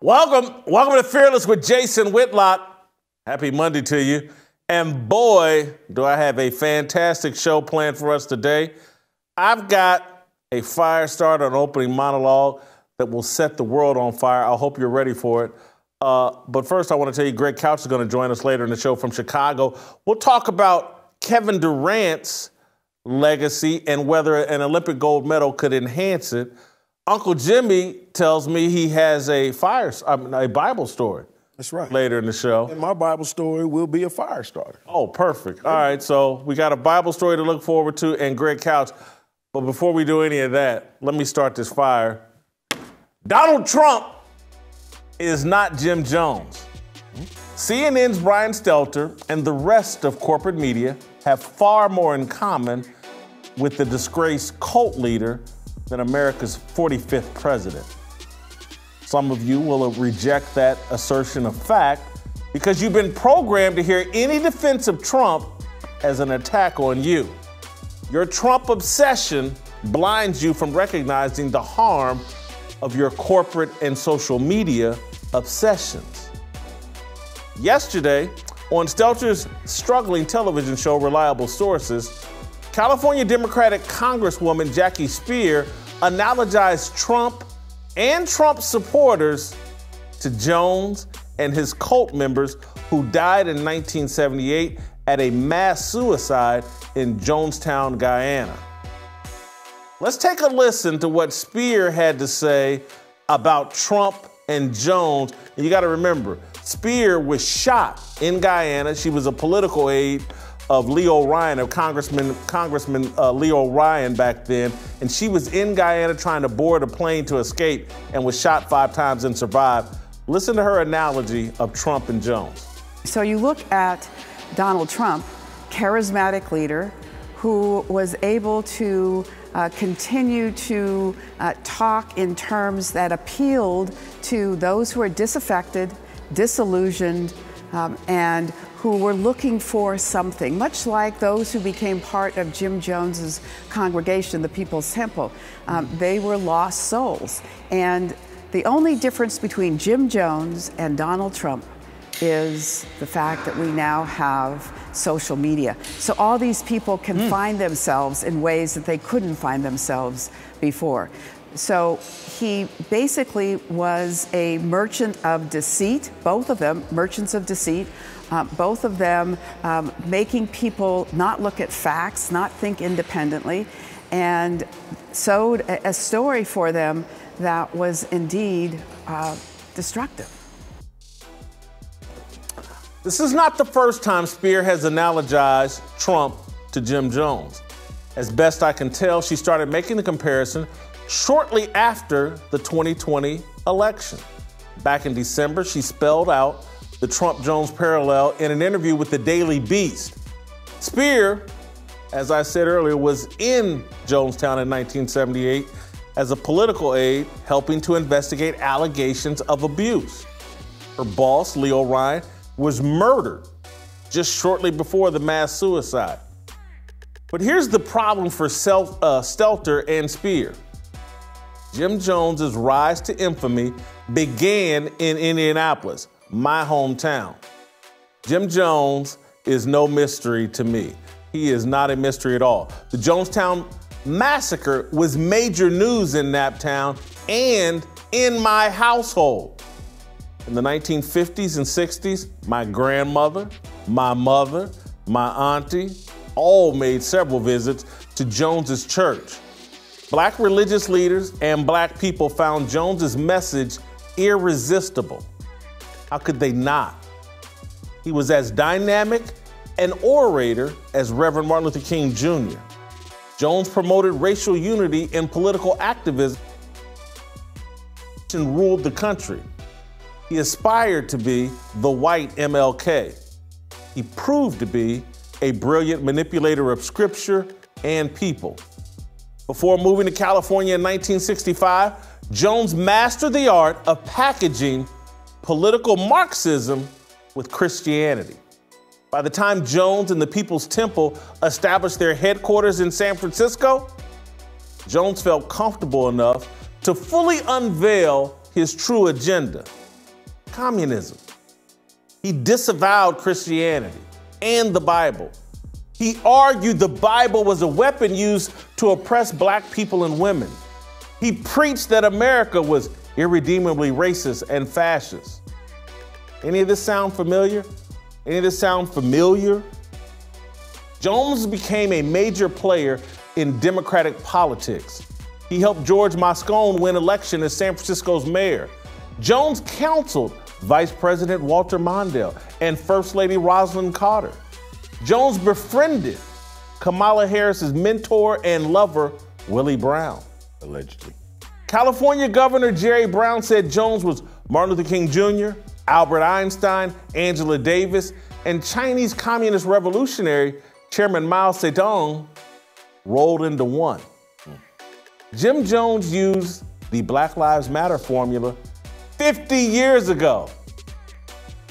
Welcome to Fearless with Jason Whitlock. Happy Monday to you. And boy, do I have a fantastic show planned for us today. I've got a fire starter, an opening monologue that will set the world on fire. I hope you're ready for it. But first, I want to tell you, Greg Couch is going to join us later in the show from Chicago. We'll talk about Kevin Durant's legacy and whether an Olympic gold medal could enhance it. Uncle Jimmy tells me he has a Bible story. That's right. Later in the show. And my Bible story will be a fire starter. Oh, perfect. All right, so we got a Bible story to look forward to and Greg Couch. But before we do any of that, let me start this fire. Donald Trump is not Jim Jones. CNN's Brian Stelter and the rest of corporate media have far more in common with the disgraced cult leader than America's 45th president. Some of you will reject that assertion of fact because you've been programmed to hear any defense of Trump as an attack on you. Your Trump obsession blinds you from recognizing the harm of your corporate and social media obsessions. Yesterday, on Stelter's struggling television show, Reliable Sources, California Democratic Congresswoman Jackie Speier analogized Trump and Trump supporters to Jones and his cult members who died in 1978 at a mass suicide in Jonestown, Guyana. Let's take a listen to what Speier had to say about Trump and Jones. And you got to remember, Speier was shot in Guyana. She was a political aide of Leo Ryan, of Congressman Leo Ryan back then. And she was in Guyana trying to board a plane to escape and was shot 5 times and survived. Listen to her analogy of Trump and Jones. So you look at Donald Trump, charismatic leader, who was able to continue to talk in terms that appealed to those who are disaffected, disillusioned, and who were looking for something, much like those who became part of Jim Jones's congregation, the People's Temple. They were lost souls. And the only difference between Jim Jones and Donald Trump is the fact that we now have social media. So all these people can find themselves in ways that they couldn't find themselves before. So he basically was a merchant of deceit, both of them merchants of deceit, both of them making people not look at facts, not think independently, and sowed a story for them that was indeed destructive. This is not the first time Speier has analogized Trump to Jim Jones. As best I can tell, she started making the comparison shortly after the 2020 election. Back in December, she spelled out the Trump-Jones parallel in an interview with the Daily Beast. Speier, as I said earlier, was in Jonestown in 1978 as a political aide helping to investigate allegations of abuse. Her boss, Leo Ryan, was murdered just shortly before the mass suicide. But here's the problem for Stelter and Speier. Jim Jones's rise to infamy began in Indianapolis, my hometown. Jim Jones is no mystery to me. He is not a mystery at all. The Jonestown massacre was major news in Naptown and in my household. In the 1950s and 60s, my grandmother, my mother, my auntie, all made several visits to Jones's church. Black religious leaders and black people found Jones's message irresistible. How could they not? He was as dynamic an orator as Reverend Martin Luther King Jr. Jones promoted racial unity and political activism and ruled the country. He aspired to be the white MLK. He proved to be a brilliant manipulator of scripture and people. Before moving to California in 1965, Jones mastered the art of packaging political Marxism with Christianity. By the time Jones and the People's Temple established their headquarters in San Francisco, Jones felt comfortable enough to fully unveil his true agenda. communism. He disavowed Christianity and the Bible. He argued the Bible was a weapon used to oppress black people and women. He preached that America was irredeemably racist and fascist. Any of this sound familiar? Any of this sound familiar? Jones became a major player in Democratic politics. He helped George Moscone win election as San Francisco's mayor. Jones counseled Vice President Walter Mondale and First Lady Rosalind Carter. Jones befriended Kamala Harris's mentor and lover, Willie Brown. Allegedly. California Governor Jerry Brown said Jones was Martin Luther King Jr., Albert Einstein, Angela Davis, and Chinese Communist Revolutionary Chairman Mao Zedong rolled into one. Jim Jones used the Black Lives Matter formula 50 years ago.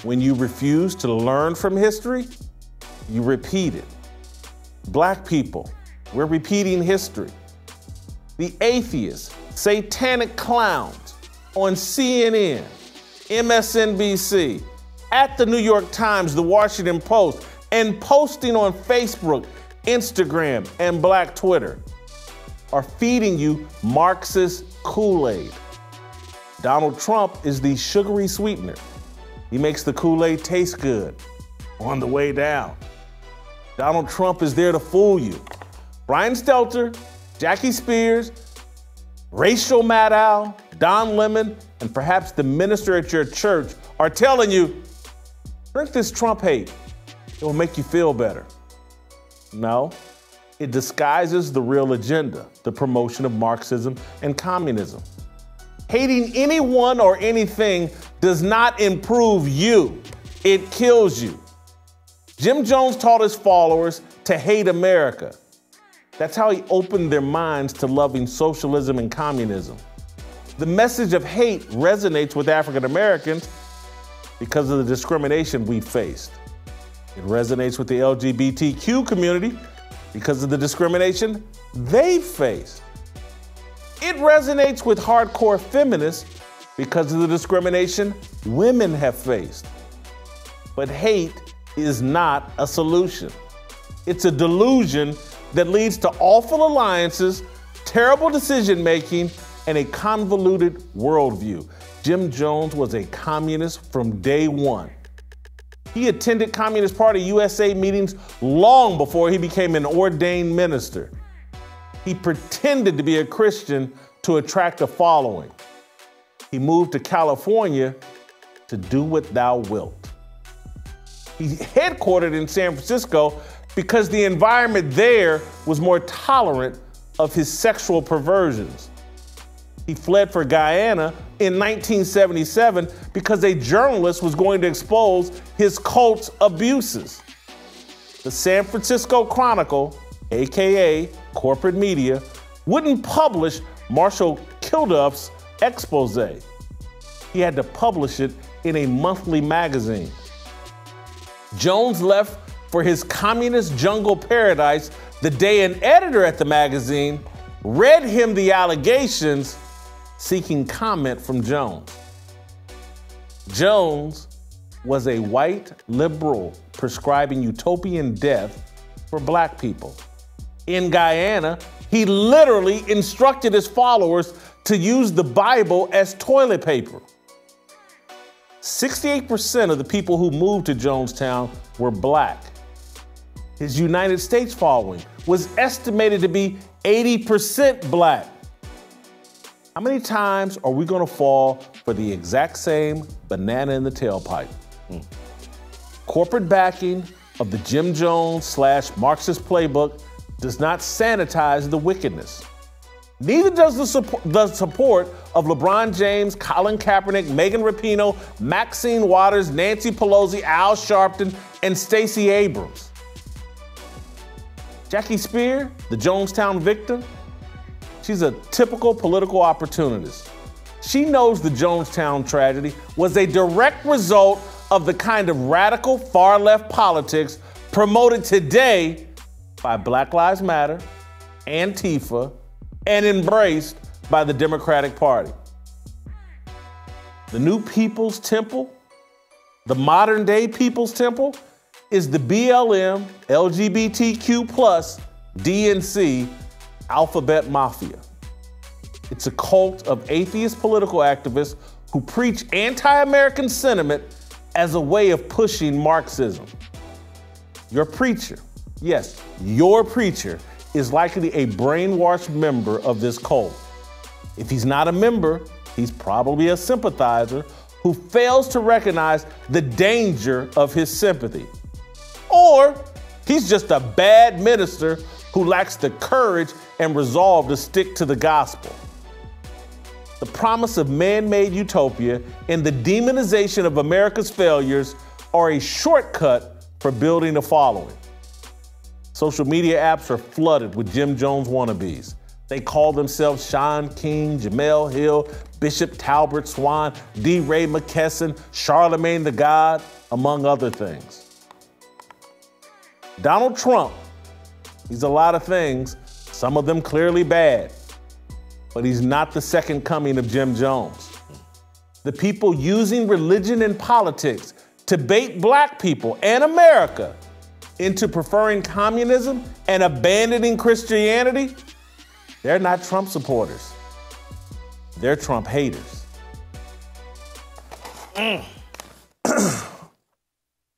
When you refuse to learn from history, you repeat it. Black people, we're repeating history. The atheists, satanic clowns on CNN, MSNBC, at the New York Times, the Washington Post, and posting on Facebook, Instagram, and Black Twitter are feeding you Marxist Kool-Aid. Donald Trump is the sugary sweetener. He makes the Kool-Aid taste good on the way down. Donald Trump is there to fool you. Brian Stelter, Jackie Speier, Rachel Maddow, Don Lemon, and perhaps the minister at your church are telling you, drink this Trump hate. It will make you feel better. No, it disguises the real agenda, the promotion of Marxism and communism. Hating anyone or anything does not improve you. It kills you. Jim Jones taught his followers to hate America. That's how he opened their minds to loving socialism and communism. The message of hate resonates with African Americans because of the discrimination we faced. It resonates with the LGBTQ community because of the discrimination they faced. It resonates with hardcore feminists because of the discrimination women have faced. But hate is not a solution. It's a delusion that leads to awful alliances, terrible decision-making, and a convoluted worldview. Jim Jones was a communist from day one. He attended Communist Party USA meetings long before he became an ordained minister. He pretended to be a Christian to attract a following. He moved to California to do what thou wilt. He headquartered in San Francisco because the environment there was more tolerant of his sexual perversions. He fled for Guyana in 1977 because a journalist was going to expose his cult's abuses. The San Francisco Chronicle, AKA corporate media, wouldn't publish Marshall Kilduff's expose. He had to publish it in a monthly magazine. Jones left for his communist jungle paradise the day an editor at the magazine read him the allegations, seeking comment from Jones. Jones was a white liberal prescribing utopian death for black people. In Guyana, he literally instructed his followers to use the Bible as toilet paper. 68% of the people who moved to Jonestown were black. His United States following was estimated to be 80% black. How many times are we going to fall for the exact same banana in the tailpipe? Corporate backing of the Jim Jones / Marxist playbook does not sanitize the wickedness. Neither does the support of LeBron James, Colin Kaepernick, Megan Rapinoe, Maxine Waters, Nancy Pelosi, Al Sharpton, and Stacey Abrams. Jackie Speier, the Jonestown victim, she's a typical political opportunist. She knows the Jonestown tragedy was a direct result of the kind of radical far-left politics promoted today by Black Lives Matter, Antifa, and embraced by the Democratic Party. The new People's Temple The modern day People's Temple is the BLM, LGBTQ+, DNC, alphabet mafia. It's a cult of atheist political activists who preach anti-American sentiment as a way of pushing Marxism. Your preacher, yes, your preacher is likely a brainwashed member of this cult. If he's not a member, he's probably a sympathizer who fails to recognize the danger of his sympathy. Or he's just a bad minister who lacks the courage and resolve to stick to the gospel. The promise of man-made utopia and the demonization of America's failures are a shortcut for building a following. Social media apps are flooded with Jim Jones wannabes. They call themselves Sean King, Jamel Hill, Bishop Talbert Swan, D. Ray McKesson, Charlemagne the God, among other things. Donald Trump, he's a lot of things, some of them clearly bad, but he's not the second coming of Jim Jones. The people using religion and politics to bait black people and America into preferring communism and abandoning Christianity, they're not Trump supporters. They're Trump haters.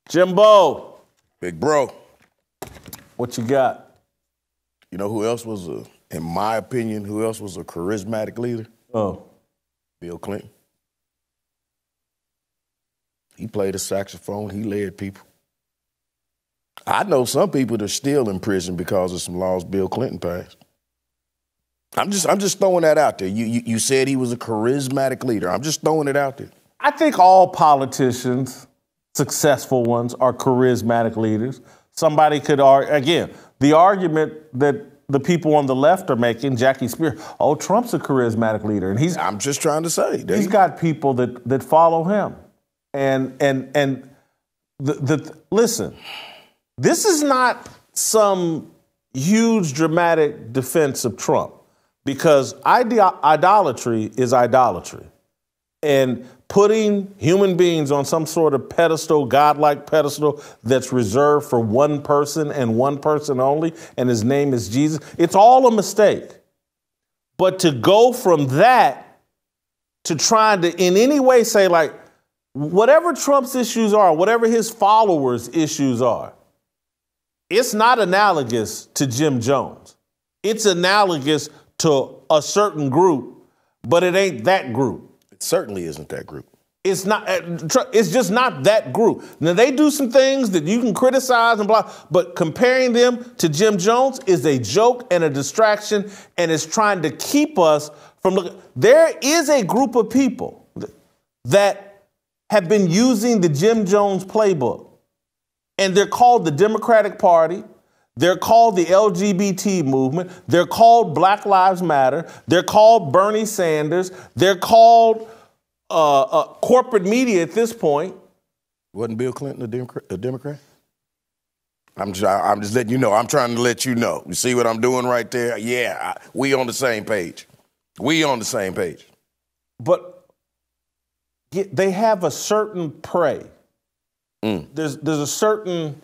Jimbo. Big bro. What you got? You know who else was, in my opinion, who else was a charismatic leader? Oh. Bill Clinton. He played a saxophone. He led people. I know some people that are still in prison because of some laws Bill Clinton passed. I'm just throwing that out there. You said he was a charismatic leader. I'm just throwing it out there. I think all politicians, successful ones, are charismatic leaders. Somebody could argue, again, the argument that the people on the left are making, Jackie Speier, oh, Trump's a charismatic leader. And I'm just trying to say. He's got people that follow him. And listen, this is not some huge dramatic defense of Trump, because idolatry is idolatry. And putting human beings on some sort of pedestal, godlike pedestal that's reserved for one person and one person only, and his name is Jesus, it's all a mistake. But to go from that to trying to in any way say, like, whatever Trump's issues are, whatever his followers' issues are, it's not analogous to Jim Jones. It's analogous to a certain group, but it ain't that group. It certainly isn't that group. It's not. It's just not that group. Now, they do some things that you can criticize and blah, but comparing them to Jim Jones is a joke and a distraction, and it's trying to keep us from looking. There is a group of people that have been using the Jim Jones playbook, and they're called the Democratic Party. They're called the LGBT movement. They're called Black Lives Matter. They're called Bernie Sanders. They're called corporate media at this point. Wasn't Bill Clinton a Democrat? I'm just letting you know. I'm trying to let you know. You see what I'm doing right there? Yeah, we on the same page. We on the same page. But they have a certain prey. There's a certain...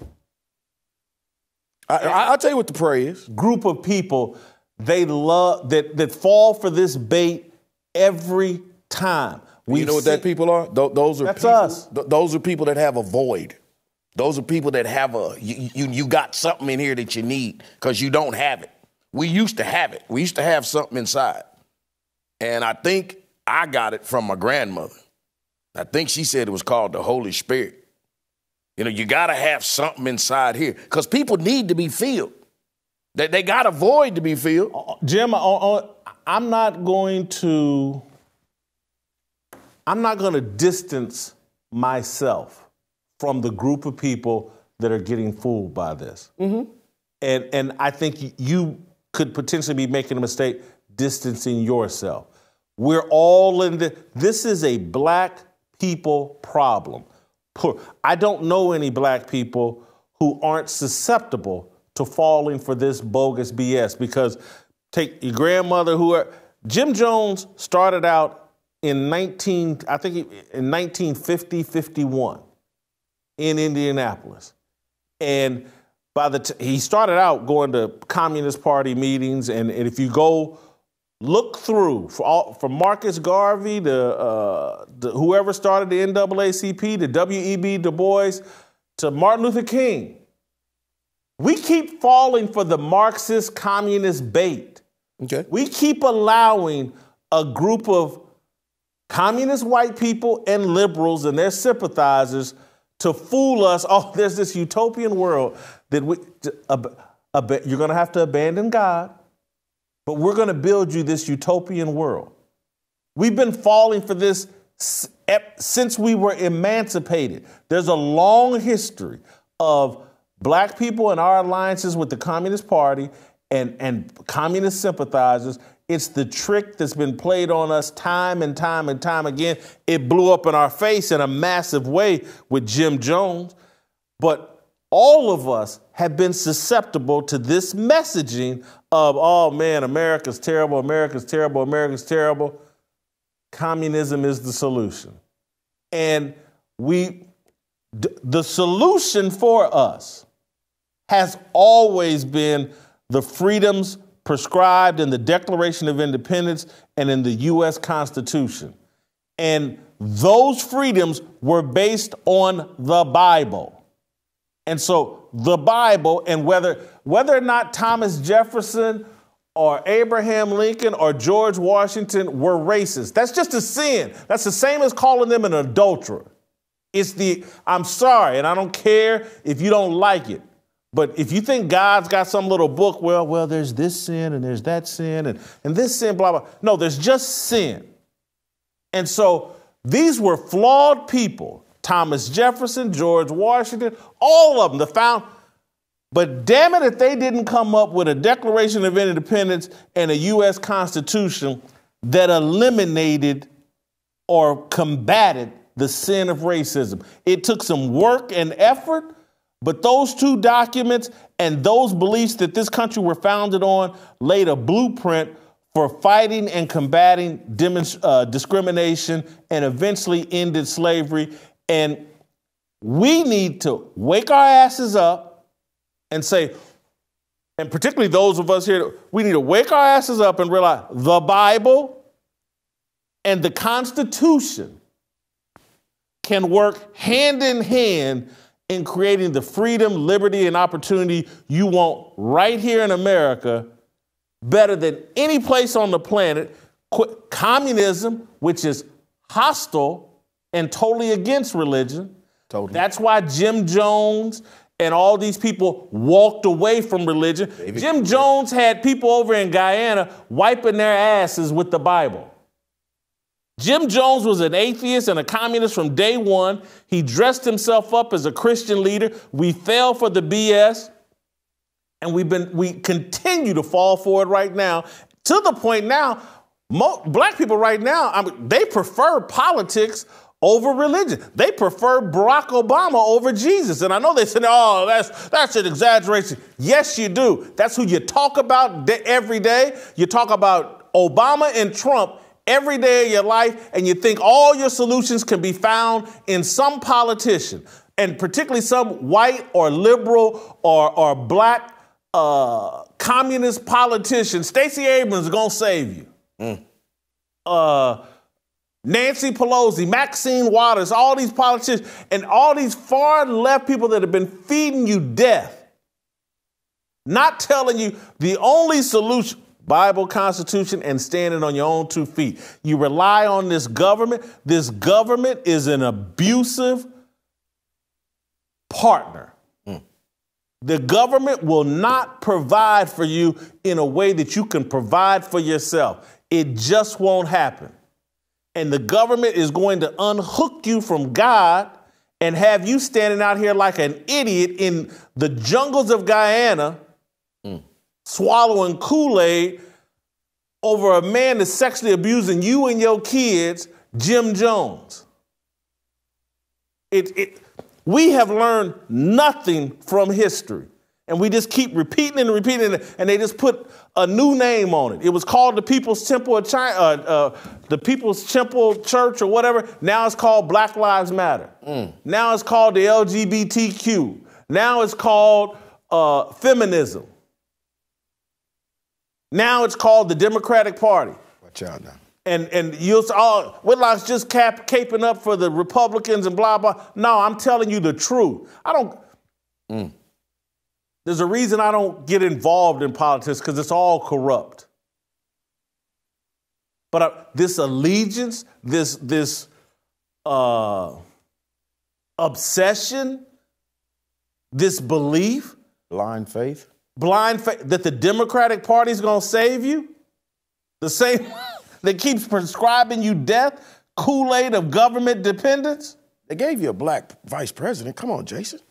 I'll tell you what the prey is. Group of people they love that fall for this bait every time. You know what that people are? Those are that's people, us. Those are people that have a void. Those are people that have you got something in here that you need because you don't have it. We used to have it. We used to have something inside. And I think I got it from my grandmother. I think she said it was called the Holy Spirit. You know, you got to have something inside here because people need to be filled. They got a void to be filled. Jim, I'm not going to distance myself from the group of people that are getting fooled by this. Mm-hmm. And I think you could potentially be making a mistake distancing yourself. We're all in this is a black people problem. I don't know any black people who aren't susceptible to falling for this bogus BS because take your grandmother Jim Jones started out in 1950, 51. in Indianapolis. And he started out going to Communist Party meetings, and if you go look through from Marcus Garvey to whoever started the NAACP, to W.E.B. Du Bois, to Martin Luther King, we keep falling for the Marxist communist bait. Okay. We keep allowing a group of communist white people and liberals and their sympathizers to fool us. Oh, there's this utopian world that you're going to have to abandon God, but we're going to build you this utopian world. We've been falling for this since we were emancipated. There's a long history of black people and our alliances with the Communist Party and communist sympathizers. It's the trick that's been played on us time and time and time again. It blew up in our face in a massive way with Jim Jones. But all of us have been susceptible to this messaging of, oh man, America's terrible, America's terrible, America's terrible. Communism is the solution. And the solution for us has always been the freedoms prescribed in the Declaration of Independence and in the U.S. Constitution. And those freedoms were based on the Bible. And so the Bible, and whether or not Thomas Jefferson or Abraham Lincoln or George Washington were racist, that's just a sin. That's the same as calling them an adulterer. I'm sorry, and I don't care if you don't like it. But if you think God's got some little book, well, there's this sin and there's that sin and this sin, blah, blah. No, there's just sin. And so these were flawed people. Thomas Jefferson, George Washington, all of them, but damn it if they didn't come up with a Declaration of Independence and a U.S. Constitution that eliminated or combated the sin of racism. It took some work and effort, but those two documents and those beliefs that this country were founded on laid a blueprint for fighting and combating discrimination and eventually ended slavery. And we need to wake our asses up and say, and particularly those of us here, we need to wake our asses up and realize the Bible and the Constitution can work hand in hand in creating the freedom, liberty, and opportunity you want right here in America better than any place on the planet. Communism, which is hostile and totally against religion. Totally. That's why Jim Jones and all these people walked away from religion. Jim Jones had people over in Guyana wiping their asses with the Bible. Jim Jones was an atheist and a communist from day one. He dressed himself up as a Christian leader. We fell for the BS, and we continue to fall for it right now, to the point now, black people right now, they prefer politics over religion. They prefer Barack Obama over Jesus. And I know they said, oh, that's an exaggeration. Yes, you do. That's who you talk about every day. You talk about Obama and Trump every day of your life, and you think all your solutions can be found in some politician, and particularly some white or liberal or black communist politician. Stacey Abrams is going to save you. Nancy Pelosi, Maxine Waters, all these politicians, and all these far left people that have been feeding you death, not telling you the only solution, Bible, Constitution, and standing on your own 2 feet. You rely on this government. This government is an abusive partner. The government will not provide for you in a way that you can provide for yourself. It just won't happen. And the government is going to unhook you from God and have you standing out here like an idiot in the jungles of Guyana, swallowing Kool-Aid over a man that's sexually abusing you and your kids, Jim Jones. We have learned nothing from history. And we just keep repeating it and repeating it, and they just put a new name on it. It was called the People's Temple of China, the People's Temple Church or whatever. Now it's called Black Lives Matter. Now it's called the LGBTQ. Now it's called feminism. Now it's called the Democratic Party. Watch out now. And you'll say, oh, Whitlock's just caping up for the Republicans and blah, blah. No, I'm telling you the truth. There's a reason I don't get involved in politics, because it's all corrupt. But this allegiance, this obsession, this belief. Blind faith that the Democratic Party is going to save you. The same that keeps prescribing you death, Kool-Aid of government dependence. They gave you a black vice president. Come on, Jason.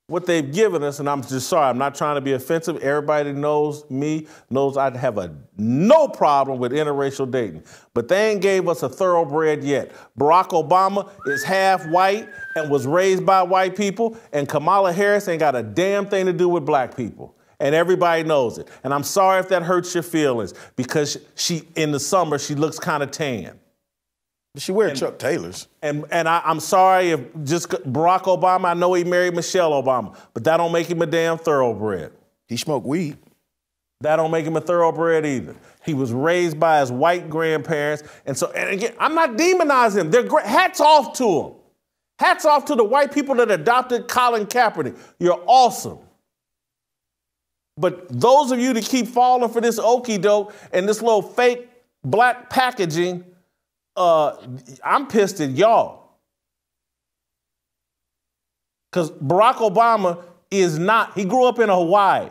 What they've given us, and I'm just sorry, I'm not trying to be offensive. Everybody knows me, knows I'd have no problem with interracial dating. But they ain't gave us a thoroughbred yet. Barack Obama is half white and was raised by white people, and Kamala Harris ain't got a damn thing to do with black people. And everybody knows it. And I'm sorry if that hurts your feelings, because in the summer, she looks kind of tan. She wears Chuck Taylors. And I'm sorry if just Barack Obama, I know he married Michelle Obama, but that don't make him a damn thoroughbred. He smoked weed. That don't make him a thoroughbred either. He was raised by his white grandparents. And again, I'm not demonizing him. They're great. Hats off to him. Hats off to the white people that adopted Colin Kaepernick. You're awesome. But those of you that keep falling for this okie doke and this little fake black packaging, I'm pissed at y'all. Because Barack Obama is not, he grew up in Hawaii.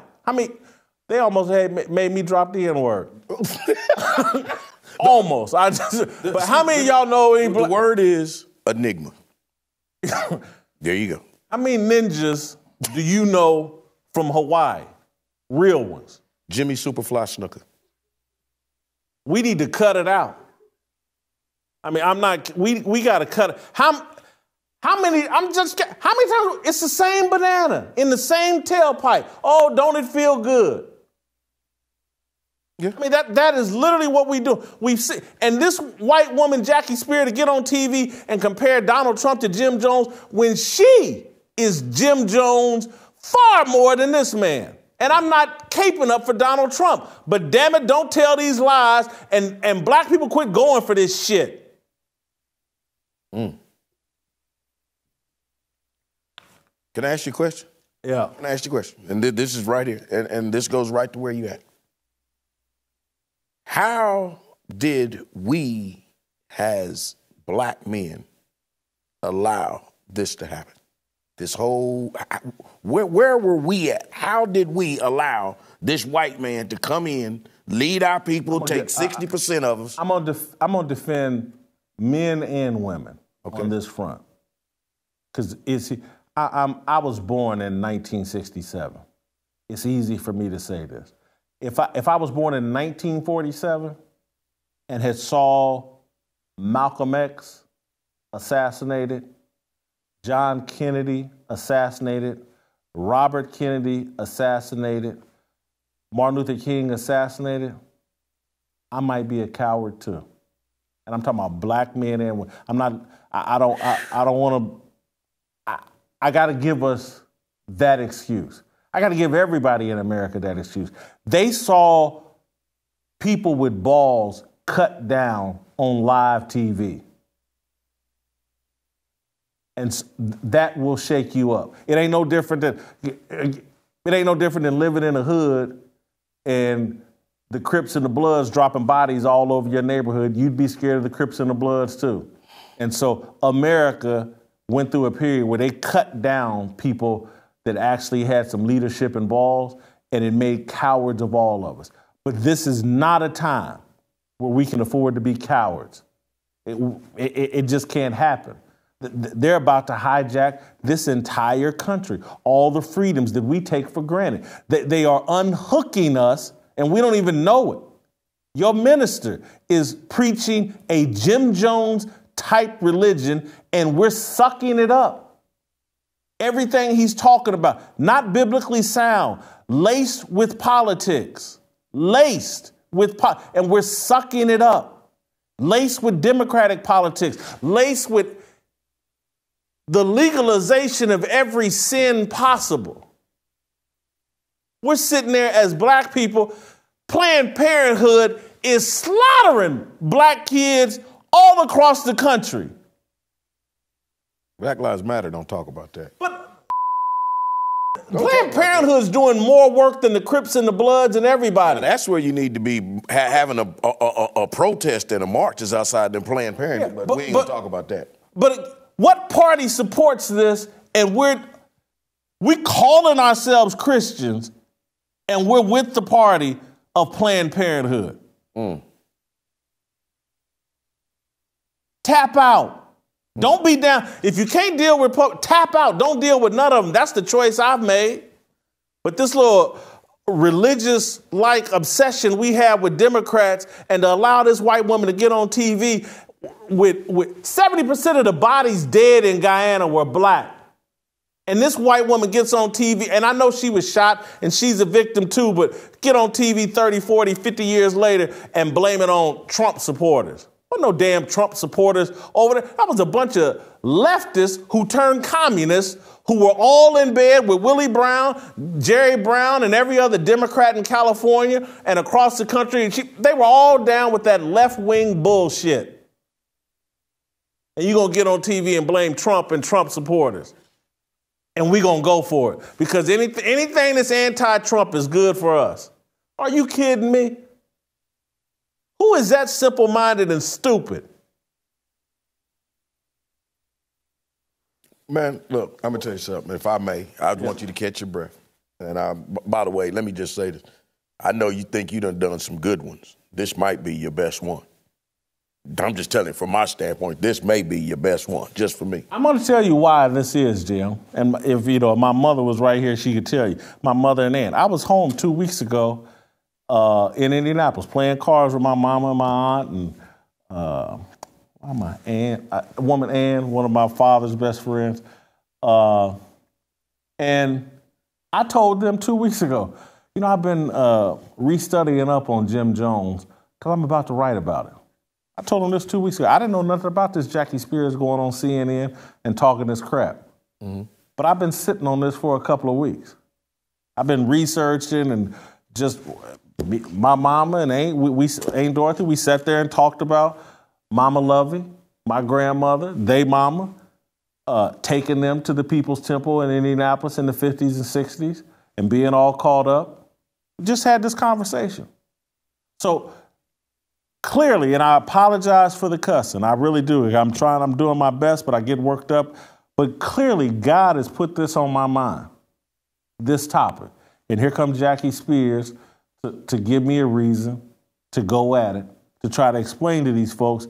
They almost made me drop the N-word. Almost. But how many of y'all know the word is enigma. There you go. How many ninjas do you know from Hawaii? Real ones. Jimmy Superfly Snooker. We need to cut it out. We got to cut it. How many times, it's the same banana in the same tailpipe. Oh, don't it feel good? Yeah. That is literally what we do. We've seen, and this white woman, Jackie Speier, to get on TV and compare Donald Trump to Jim Jones when she is Jim Jones far more than this man. And I'm not caping up for Donald Trump, but damn it, don't tell these lies, and black people quit going for this shit. Can I ask you a question? Yeah. Can I ask you a question? And this is right here, and this goes right to where you at. How did we, as black men, allow this to happen? This whole, where were we at? How did we allow this white man to come in, lead our people, take 60% of us? I'm gonna defend men and women on this front, because I was born in 1967. It's easy for me to say this. If I was born in 1947 and had saw Malcolm X assassinated, John Kennedy assassinated, Robert Kennedy assassinated, Martin Luther King assassinated, I might be a coward too. And I'm talking about black men and women. I don't want to, I got to give us that excuse. I got to give everybody in America that excuse. They saw people with balls cut down on live TV. And that will shake you up. It ain't no different than living in a hood and the Crips and the Bloods dropping bodies all over your neighborhood. You'd be scared of the Crips and the Bloods too. And so America went through a period where they cut down people that actually had some leadership and balls, and it made cowards of all of us. But this is not a time where we can afford to be cowards. It just can't happen. They're about to hijack this entire country, all the freedoms that we take for granted. They are unhooking us, and we don't even know it. Your minister is preaching a Jim Jones type religion, and we're sucking it up. Everything he's talking about, not biblically sound, laced with politics, and we're sucking it up. Laced with Democratic politics, laced with the legalization of every sin possible. We're sitting there as black people. Planned Parenthood is slaughtering black kids all across the country. Black Lives Matter don't talk about that. But Planned Parenthood's doing more work than the Crips and the Bloods and everybody. That's where you need to be having a protest and a march is outside them Planned Parenthood. Yeah, but we ain't gonna talk about that. But what party supports this? And we're calling ourselves Christians, and we're with the party of Planned Parenthood. Tap out. Don't be down. If you can't deal with, tap out. Don't deal with none of them. That's the choice I've made. But this little religious-like obsession we have with Democrats, and to allow this white woman to get on TV with 70% of the bodies dead in Guyana were black. And this white woman gets on TV, and I know she was shot and she's a victim too, but get on TV 30, 40, 50 years later and blame it on Trump supporters. There were no damn Trump supporters over there. That was a bunch of leftists who turned communists who were all in bed with Willie Brown, Jerry Brown, and every other Democrat in California and across the country. They were all down with that left-wing bullshit. And you're going to get on TV and blame Trump and Trump supporters. And we're going to go for it. Because anything that's anti-Trump is good for us. Are you kidding me? Who is that simple-minded and stupid? Man, look, I'm going to tell you something. If I may, I want you to catch your breath. And by the way, let me just say this. I know you think you done some good ones. This might be your best one. I'm just telling you, from my standpoint, this may be your best one, just for me. I'm going to tell you why this is, Jim. And if, my mother was right here, she could tell you. My mother and aunt. I was home 2 weeks ago in Indianapolis playing cards with my mama and my aunt and my aunt, woman Ann, one of my father's best friends. And I told them 2 weeks ago, I've been restudying up on Jim Jones because I'm about to write about it. I told him this 2 weeks ago. I didn't know nothing about this Jackie Speier going on CNN and talking this crap. Mm-hmm. But I've been sitting on this for a couple of weeks. I've been researching and just my mama and Aunt Dorothy, we sat there and talked about Mama Lovey, my grandmother, they mama, taking them to the People's Temple in Indianapolis in the 50s and 60s and being all caught up. We just had this conversation. So clearly, and I apologize for the cussing, I really do. I'm doing my best, but I get worked up. But clearly, God has put this on my mind, this topic. And here comes Jackie Speier to give me a reason to go at it, to try to explain to these folks,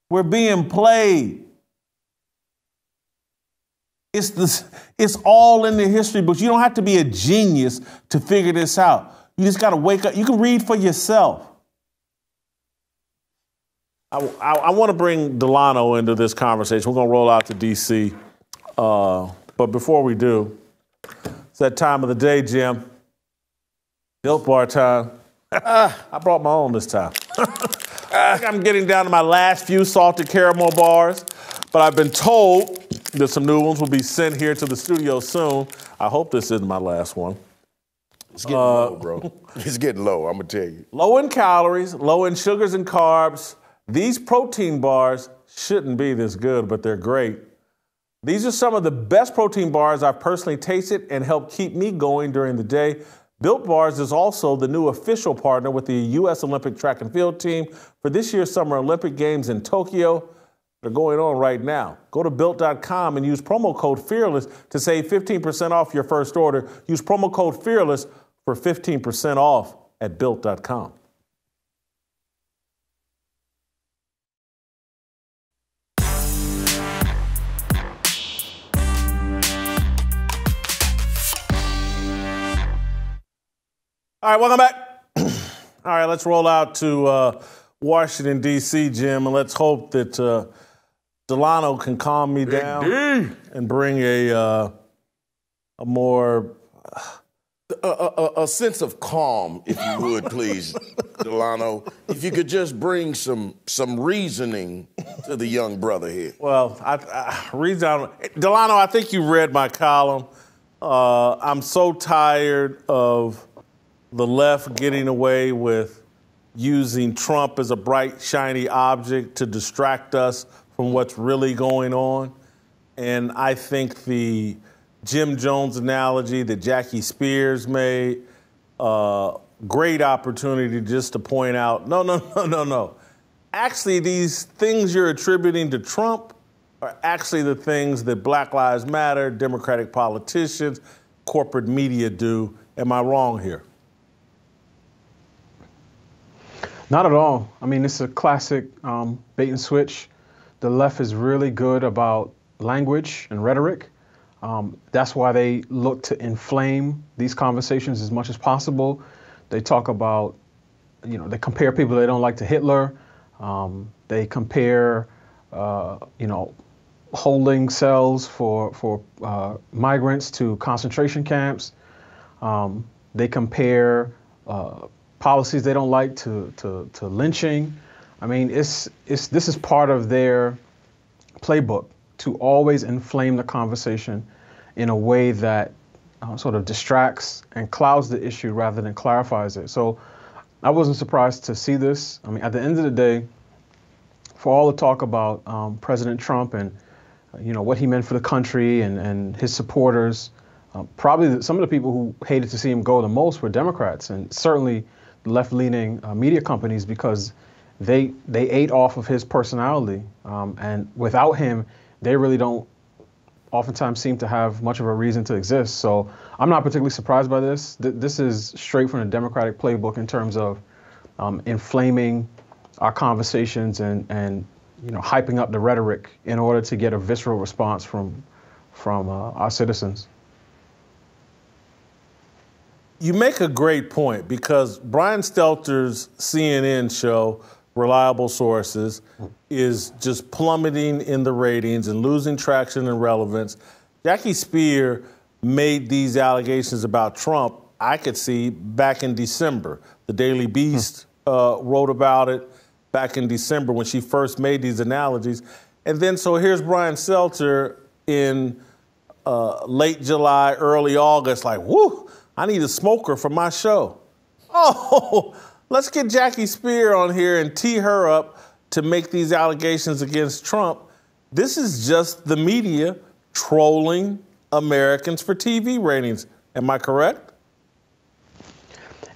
we're being played. It's all in the history books. You don't have to be a genius to figure this out. You just got to wake up. You can read for yourself. I want to bring Delano into this conversation. We're going to roll out to D.C. But before we do, it's that time of the day, Jim. Built Bar time. I brought my own this time. I think I'm getting down to my last few salted caramel bars, but I've been told that some new ones will be sent here to the studio soon. I hope this isn't my last one. It's getting low, bro. It's getting low, I'm going to tell you. Low in calories, low in sugars and carbs. These protein bars shouldn't be this good, but they're great. These are some of the best protein bars I've personally tasted and help keep me going during the day. Built Bars is also the new official partner with the U.S. Olympic track and field team for this year's Summer Olympic Games in Tokyo. They're going on right now. Go to Built.com and use promo code FEARLESS to save 15% off your first order. Use promo code FEARLESS for 15% off at Built.com. All right, welcome back. All right, let's roll out to Washington, D.C., Jim, and let's hope that Delano can calm me down and bring a more a sense of calm, if you would, please, Delano. If you could just bring some reasoning to the young brother here. Well, Delano, I think you read my column. I'm so tired of the left getting away with using Trump as a bright, shiny object to distract us from what's really going on. And I think the Jim Jones analogy that Jackie Speier made, great opportunity just to point out, no. Actually, these things you're attributing to Trump are actually the things that Black Lives Matter, Democratic politicians, corporate media do. Am I wrong here? Not at all. I mean, it's a classic bait and switch. The left is really good about language and rhetoric. That's why they look to inflame these conversations as much as possible. They talk about, they compare people they don't like to Hitler. They compare, holding cells for migrants to concentration camps. They compare policies they don't like to lynching. I mean, this is part of their playbook to always inflame the conversation in a way that sort of distracts and clouds the issue rather than clarifies it. So I wasn't surprised to see this. I mean, at the end of the day, for all the talk about President Trump and what he meant for the country and his supporters, probably some of the people who hated to see him go the most were Democrats, and certainly left-leaning media companies, because they ate off of his personality, and without him, they really don't oftentimes seem to have much of a reason to exist. So I'm not particularly surprised by this. This is straight from the Democratic playbook in terms of inflaming our conversations and hyping up the rhetoric in order to get a visceral response from our citizens. You make a great point, because Brian Stelter's CNN show, Reliable Sources, is just plummeting in the ratings and losing traction and relevance. Jackie Speier made these allegations about Trump, I could see, back in December. The Daily Beast wrote about it back in December when she first made these analogies. And then so here's Brian Stelter in late July, early August, like, whoo, I need a smoker for my show. Oh, let's get Jackie Speier on here and tee her up to make these allegations against Trump. This is just the media trolling Americans for TV ratings. Am I correct?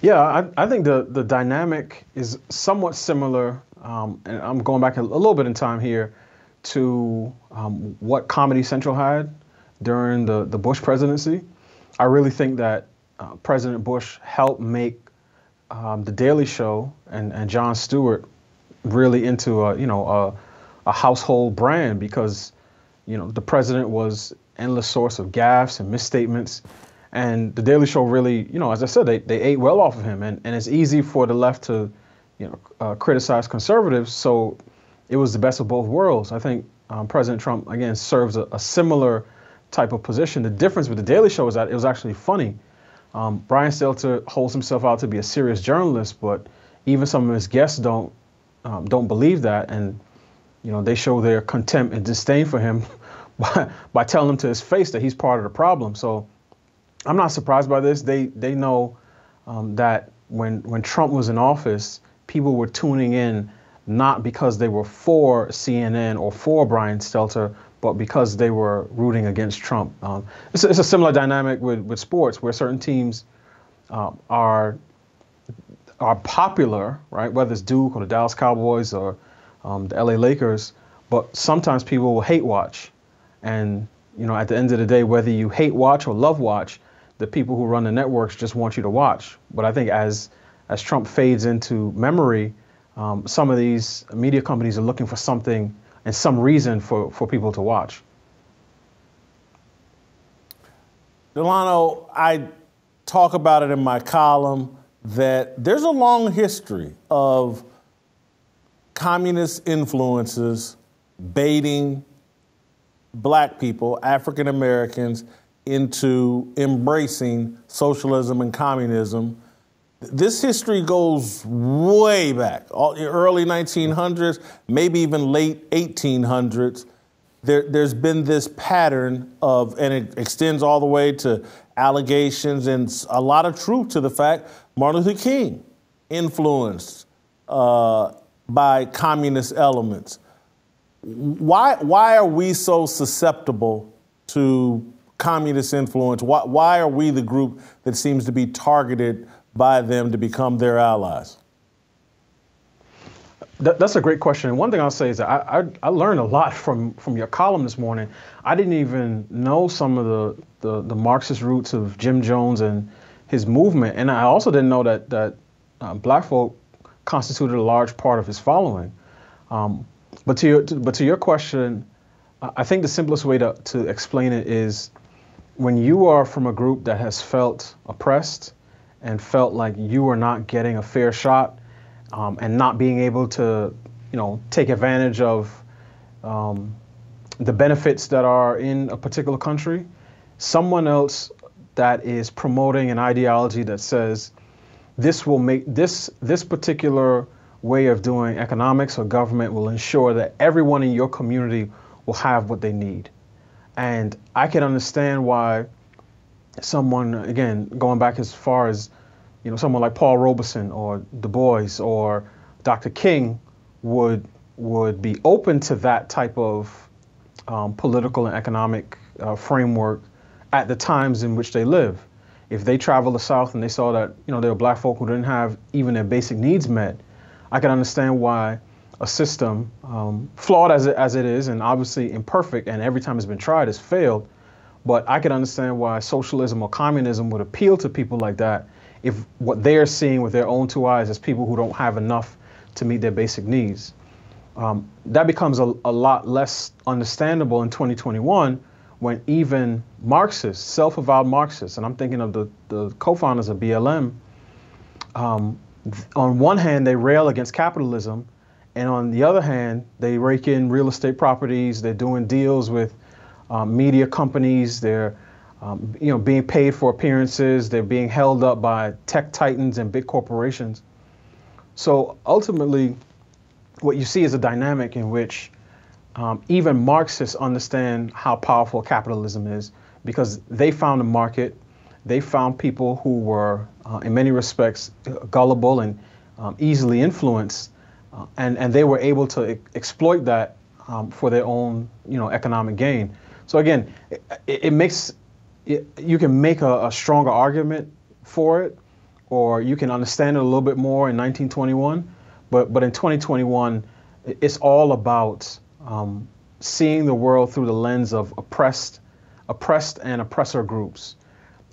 Yeah, I think the dynamic is somewhat similar, and I'm going back a little bit in time here to what Comedy Central had during the Bush presidency. I really think that President Bush helped make The Daily Show and Jon Stewart really into a household brand, because the president was endless source of gaffes and misstatements, and The Daily Show really, as I said, they ate well off of him, and it's easy for the left to criticize conservatives, so it was the best of both worlds. I think President Trump, again, serves a similar type of position. The difference with The Daily Show is that it was actually funny. Brian Stelter holds himself out to be a serious journalist, but even some of his guests don't believe that, and they show their contempt and disdain for him by telling him to his face that he's part of the problem. So I'm not surprised by this. They know that when Trump was in office, people were tuning in not because they were for CNN or for Brian Stelter, but because they were rooting against Trump. It's a similar dynamic with sports, where certain teams are popular, right? Whether it's Duke or the Dallas Cowboys or the LA Lakers, but sometimes people will hate watch. And at the end of the day, whether you hate watch or love watch, the people who run the networks just want you to watch. But I think as Trump fades into memory, some of these media companies are looking for something and some reason for people to watch. Delano, I talk about it in my column that there's a long history of communist influences baiting black people, African Americans, into embracing socialism and communism. This history goes way back, early 1900s, maybe even late 1800s. There's been this pattern of, and it extends all the way to allegations and a lot of truth to the fact Martin Luther King influenced by communist elements. Why are we so susceptible to communist influence? Why are we the group that seems to be targeted by them to become their allies? That's a great question. And one thing I'll say is that I learned a lot from your column this morning. I didn't even know some of the Marxist roots of Jim Jones and his movement. And I also didn't know that black folk constituted a large part of his following. But to your question, I think the simplest way to explain it is when you are from a group that has felt oppressed and felt like you are not getting a fair shot, and not being able to, take advantage of the benefits that are in a particular country, someone else that is promoting an ideology that says this will make this particular way of doing economics or government will ensure that everyone in your community will have what they need. And I can understand why someone, again, going back as far as someone like Paul Robeson or Du Bois or Dr. King would be open to that type of political and economic framework at the times in which they live. If they traveled the South and they saw that there were black folk who didn't have even their basic needs met, I can understand why a system, flawed as it is, and obviously imperfect, and every time it's been tried, has failed. But I can understand why socialism or communism would appeal to people like that if what they're seeing with their own two eyes is people who don't have enough to meet their basic needs. That becomes a lot less understandable in 2021 when even Marxists, self-avowed Marxists, and I'm thinking of the co-founders of BLM, on one hand, they rail against capitalism, and on the other hand, they rake in real estate properties, they're doing deals with media companies, they're being paid for appearances, they're being held up by tech titans and big corporations. So ultimately, what you see is a dynamic in which even Marxists understand how powerful capitalism is because they found a market, they found people who were, in many respects, gullible and easily influenced, and they were able to exploit that for their own, economic gain. So again, you can make a stronger argument for it, or you can understand it a little bit more in 1921, but in 2021, it's all about seeing the world through the lens of oppressed and oppressor groups.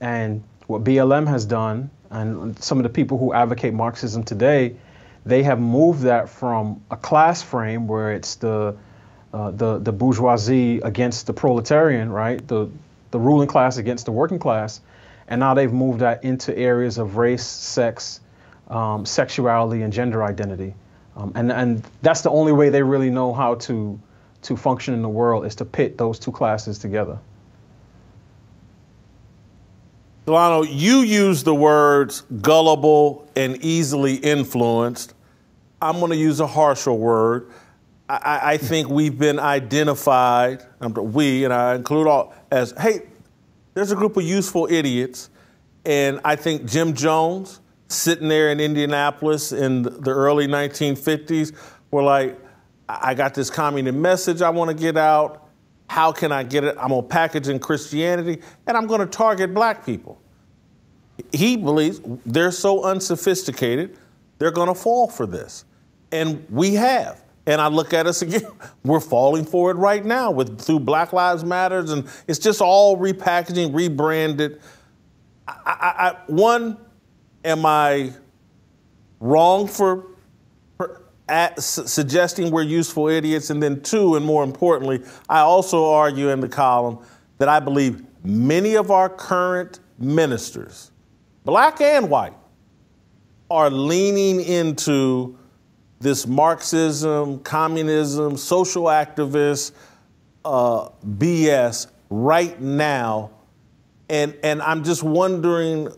And what BLM has done, and some of the people who advocate Marxism today, they have moved that from a class frame where it's the bourgeoisie against the proletarian, right? The ruling class against the working class, and now they've moved that into areas of race, sex, sexuality, and gender identity. And that's the only way they really know how to function in the world, is to pit those two classes together. Delano, you use the words gullible and easily influenced. I'm going to use a harsher word. I think we've been identified, we, and I include all, as, hey, there's a group of useful idiots. And I think Jim Jones, sitting there in Indianapolis in the early 1950s, were like, I got this communist message I want to get out. How can I get it? I'm going to package in Christianity, and I'm going to target black people. He believes they're so unsophisticated, they're going to fall for this. And we have. And I look at us again, we're falling for it right now through Black Lives Matters, and it's just all repackaging, rebranded. One, am I wrong for suggesting we're useful idiots? And then two, and more importantly, I also argue in the column that I believe many of our current ministers, black and white, are leaning into this Marxism, communism, social activist BS right now. And I'm just wondering,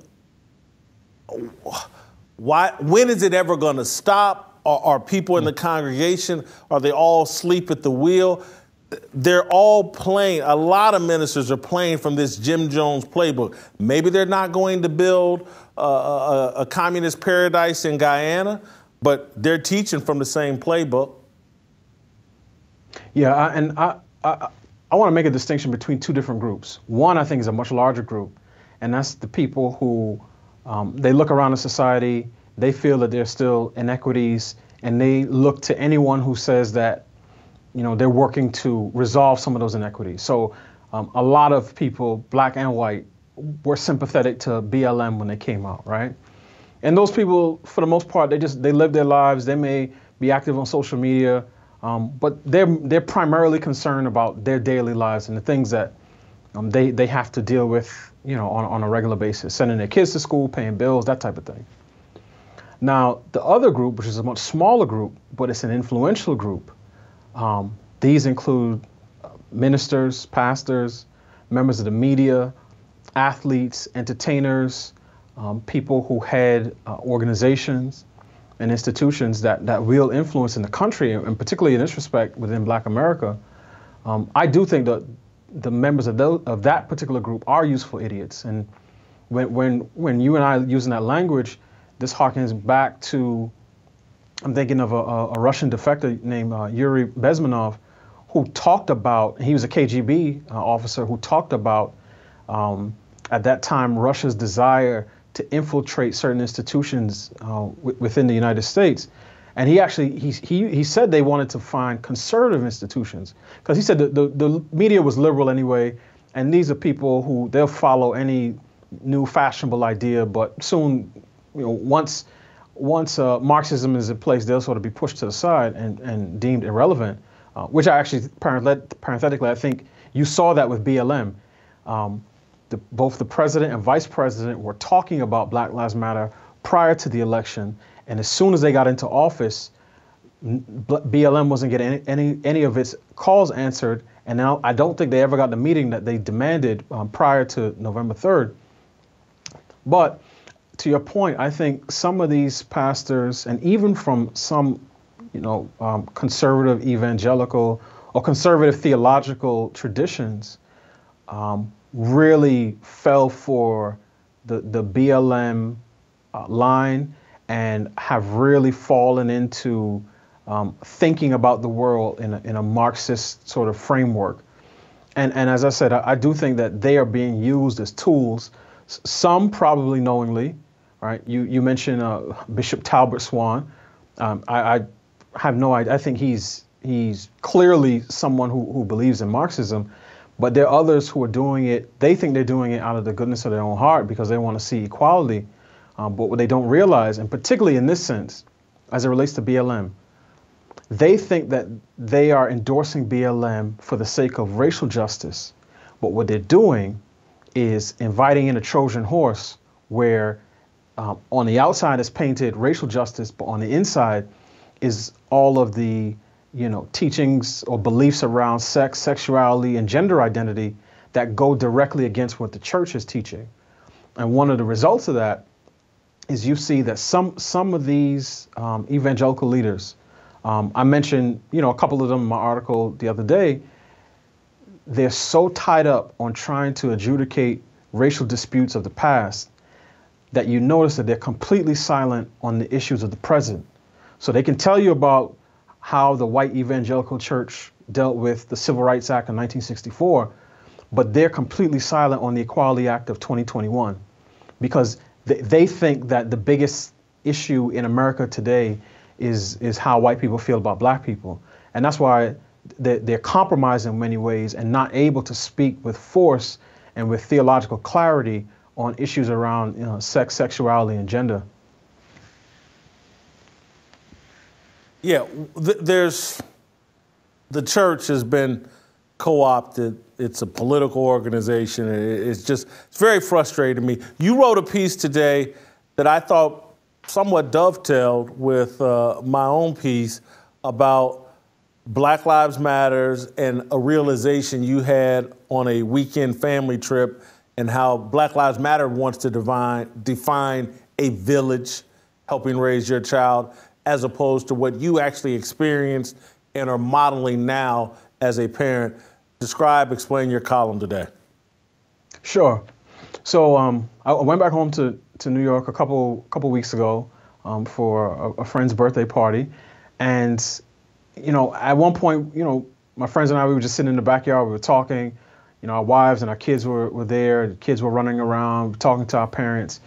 when is it ever going to stop? Are people in the congregation, are they all asleep at the wheel? They're all playing, a lot of ministers are playing from this Jim Jones playbook. Maybe they're not going to build a communist paradise in Guyana, but they're teaching from the same playbook. Yeah, and I want to make a distinction between two different groups. One, I think, is a much larger group, and that's the people who they look around the society, they feel that there's still inequities, and they look to anyone who says that, you know, they're working to resolve some of those inequities. So a lot of people, black and white, were sympathetic to BLM when they came out, right? And those people, for the most part, they live their lives. They may be active on social media, but they're primarily concerned about their daily lives and the things that they have to deal with, you know, on a regular basis, sending their kids to school, paying bills, that type of thing. Now, the other group, which is a much smaller group, but it's an influential group, these include ministers, pastors, members of the media, athletes, entertainers, people who head organizations and institutions that wield influence in the country, and particularly in this respect within Black America. I do think that the members of that particular group are useful idiots. And when you and I are using that language, this harkens back to, I'm thinking of a Russian defector named Yuri Bezmenov, who talked about, he was a KGB officer who talked about, at that time, Russia's desire to infiltrate certain institutions within the United States. And he said they wanted to find conservative institutions, because he said the media was liberal anyway, and these are people who they'll follow any new fashionable idea, but soon, you know, once Marxism is in place, they'll sort of be pushed to the side and deemed irrelevant, which I actually, parenthetically, I think you saw that with BLM. Both the president and vice president were talking about Black Lives Matter prior to the election, and as soon as they got into office, BLM wasn't getting any of its calls answered, and now I don't think they ever got the meeting that they demanded prior to November 3rd. But to your point, I think some of these pastors, and even from some, you know, conservative evangelical or conservative theological traditions, really fell for the BLM line and have really fallen into thinking about the world in a Marxist sort of framework. And as I said, I do think that they are being used as tools, some probably knowingly, right? You mentioned Bishop Talbot Swan. I have no idea. I think he's clearly someone who believes in Marxism, but there are others who are doing it. They think they're doing it out of the goodness of their own heart because they want to see equality. But what they don't realize, and particularly in this sense, as it relates to BLM, they think that they are endorsing BLM for the sake of racial justice. But what they're doing is inviting in a Trojan horse where on the outside is painted racial justice, but on the inside is all of the, you know, teachings or beliefs around sex, sexuality, and gender identity that go directly against what the church is teaching. And one of the results of that is you see that some of these evangelical leaders, I mentioned, you know, a couple of them in my article the other day, they're so tied up on trying to adjudicate racial disputes of the past that you notice that they're completely silent on the issues of the present. So they can tell you about how the white evangelical church dealt with the Civil Rights Act of 1964, but they're completely silent on the Equality Act of 2021 because they think that the biggest issue in America today is how white people feel about black people. And that's why they're compromised in many ways and not able to speak with force and with theological clarity on issues around, you know, sex, sexuality, and gender. Yeah, the church has been co-opted. It's a political organization. It's very frustrating to me. You wrote a piece today that I thought somewhat dovetailed with my own piece about Black Lives Matters and a realization you had on a weekend family trip and how Black Lives Matter wants to define a village helping raise your child, as opposed to what you actually experienced and are modeling now as a parent. Explain your column today. Sure. So I went back home to New York a couple weeks ago for a friend's birthday party. And, at one point, my friends and I, we were just sitting in the backyard, we were talking, our wives and our kids were there, the kids were running around, talking to our parents.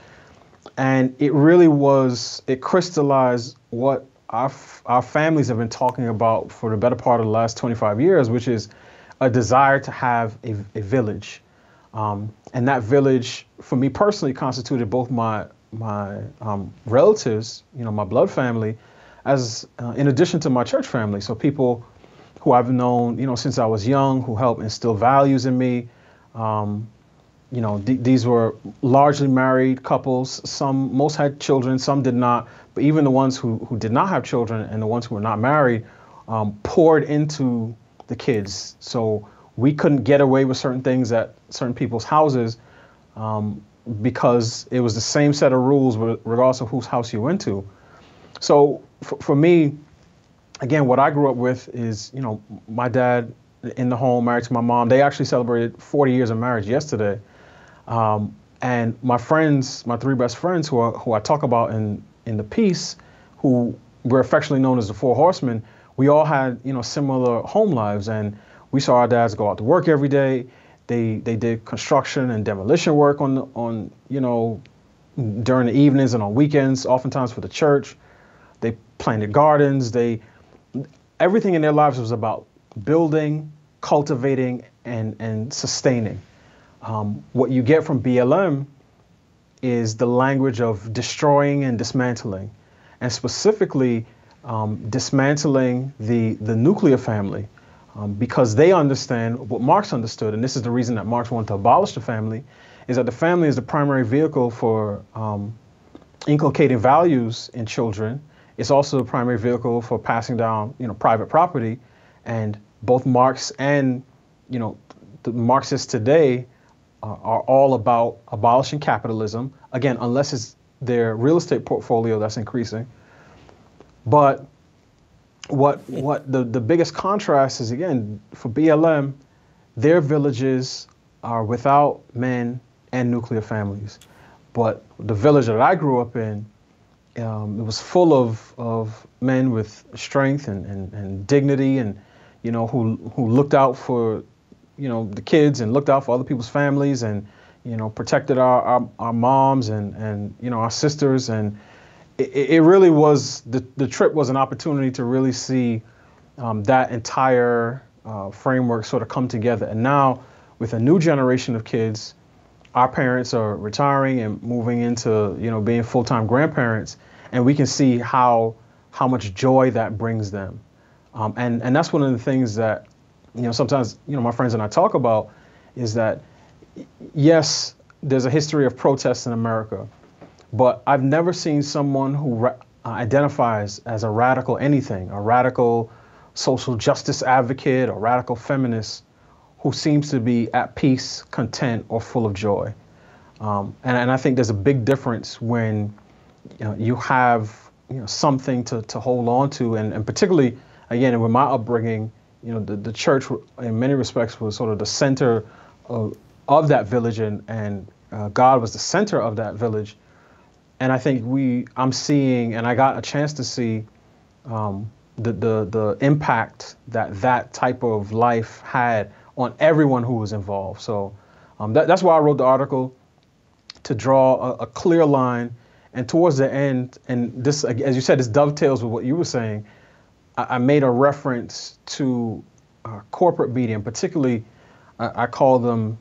And it crystallized what our families have been talking about for the better part of the last 25 years, which is a desire to have a village. And that village, for me personally, constituted both my relatives, my blood family, as in addition to my church family. So people who I've known, since I was young, who helped instill values in me. These were largely married couples. Most had children, some did not. But even the ones who did not have children and the ones who were not married poured into the kids. So we couldn't get away with certain things at certain people's houses because it was the same set of rules regardless of whose house you went to. So for me, again, what I grew up with is, my dad in the home, married to my mom. They actually celebrated 40 years of marriage yesterday. And my friends, my three best friends who I talk about in the piece, who were affectionately known as the Four Horsemen, we all had, similar home lives, and we saw our dads go out to work every day. They did construction and demolition work on during the evenings and on weekends, oftentimes for the church. They planted gardens. Everything in their lives was about building, cultivating, and sustaining. What you get from BLM is the language of destroying and dismantling, and specifically dismantling the nuclear family, because they understand what Marx understood, and this is the reason that Marx wanted to abolish the family, is that the family is the primary vehicle for inculcating values in children. It's also the primary vehicle for passing down, private property, and both Marx and, the Marxists today are all about abolishing capitalism. Again, unless it's their real estate portfolio that's increasing. But what the biggest contrast is, again, for BLM, their villages are without men and nuclear families. But the village that I grew up in, it was full of men with strength and dignity, and who looked out for the kids and looked out for other people's families, and protected our moms and our sisters. And it really was, the trip was an opportunity to really see that entire framework sort of come together. And now with a new generation of kids, our parents are retiring and moving into being full-time grandparents, and we can see how much joy that brings them. And that's one of the things that sometimes my friends and I talk about, is that yes, there's a history of protests in America, but I've never seen someone who identifies as a radical anything, a radical social justice advocate, a radical feminist, who seems to be at peace, content, or full of joy. And I think there's a big difference when you have something to hold on to, and particularly, again, with my upbringing, the church in many respects was sort of the center of that village, and God was the center of that village. And I think I'm seeing, and I got a chance to see the impact that type of life had on everyone who was involved. So that's why I wrote the article, to draw a clear line. And towards the end, and this, as you said, this dovetails with what you were saying, I made a reference to corporate media, and particularly I call them,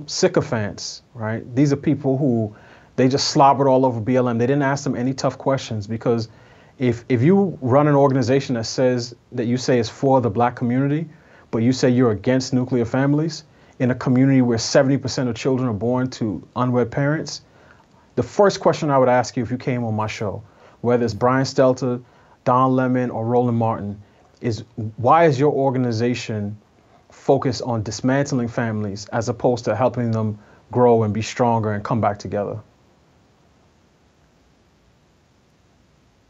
sycophants, right? These are people who, they just slobbered all over BLM. They didn't ask them any tough questions, because if you run an organization that says, that you say is for the Black community, but you say you're against nuclear families in a community where 70% of children are born to unwed parents, the first question I would ask you if you came on my show whether it's Brian Stelter, Don Lemon, or Roland Martin, is why is your organization focused on dismantling families as opposed to helping them grow and be stronger and come back together?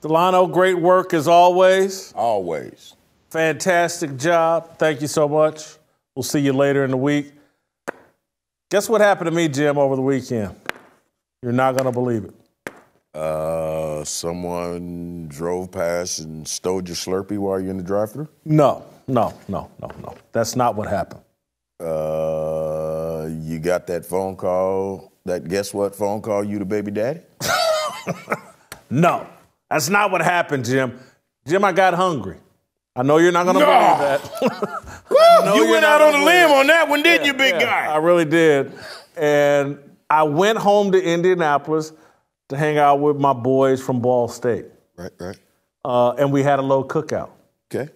Delano, great work as always. Always. Fantastic job. Thank you so much. We'll see you later in the week. Guess what happened to me, Jim, over the weekend? You're not going to believe it. Someone drove past and stole your Slurpee while you're in the drive-thru? No. That's not what happened. You got that phone call, that guess what phone call, you the baby daddy? No, that's not what happened, Jim. Jim, I got hungry. I know you're not going to believe that. You went out on a limb on that one, didn't you, big guy? I really did. And I went home to Indianapolis to hang out with my boys from Ball State. Right. And we had a little cookout. Okay.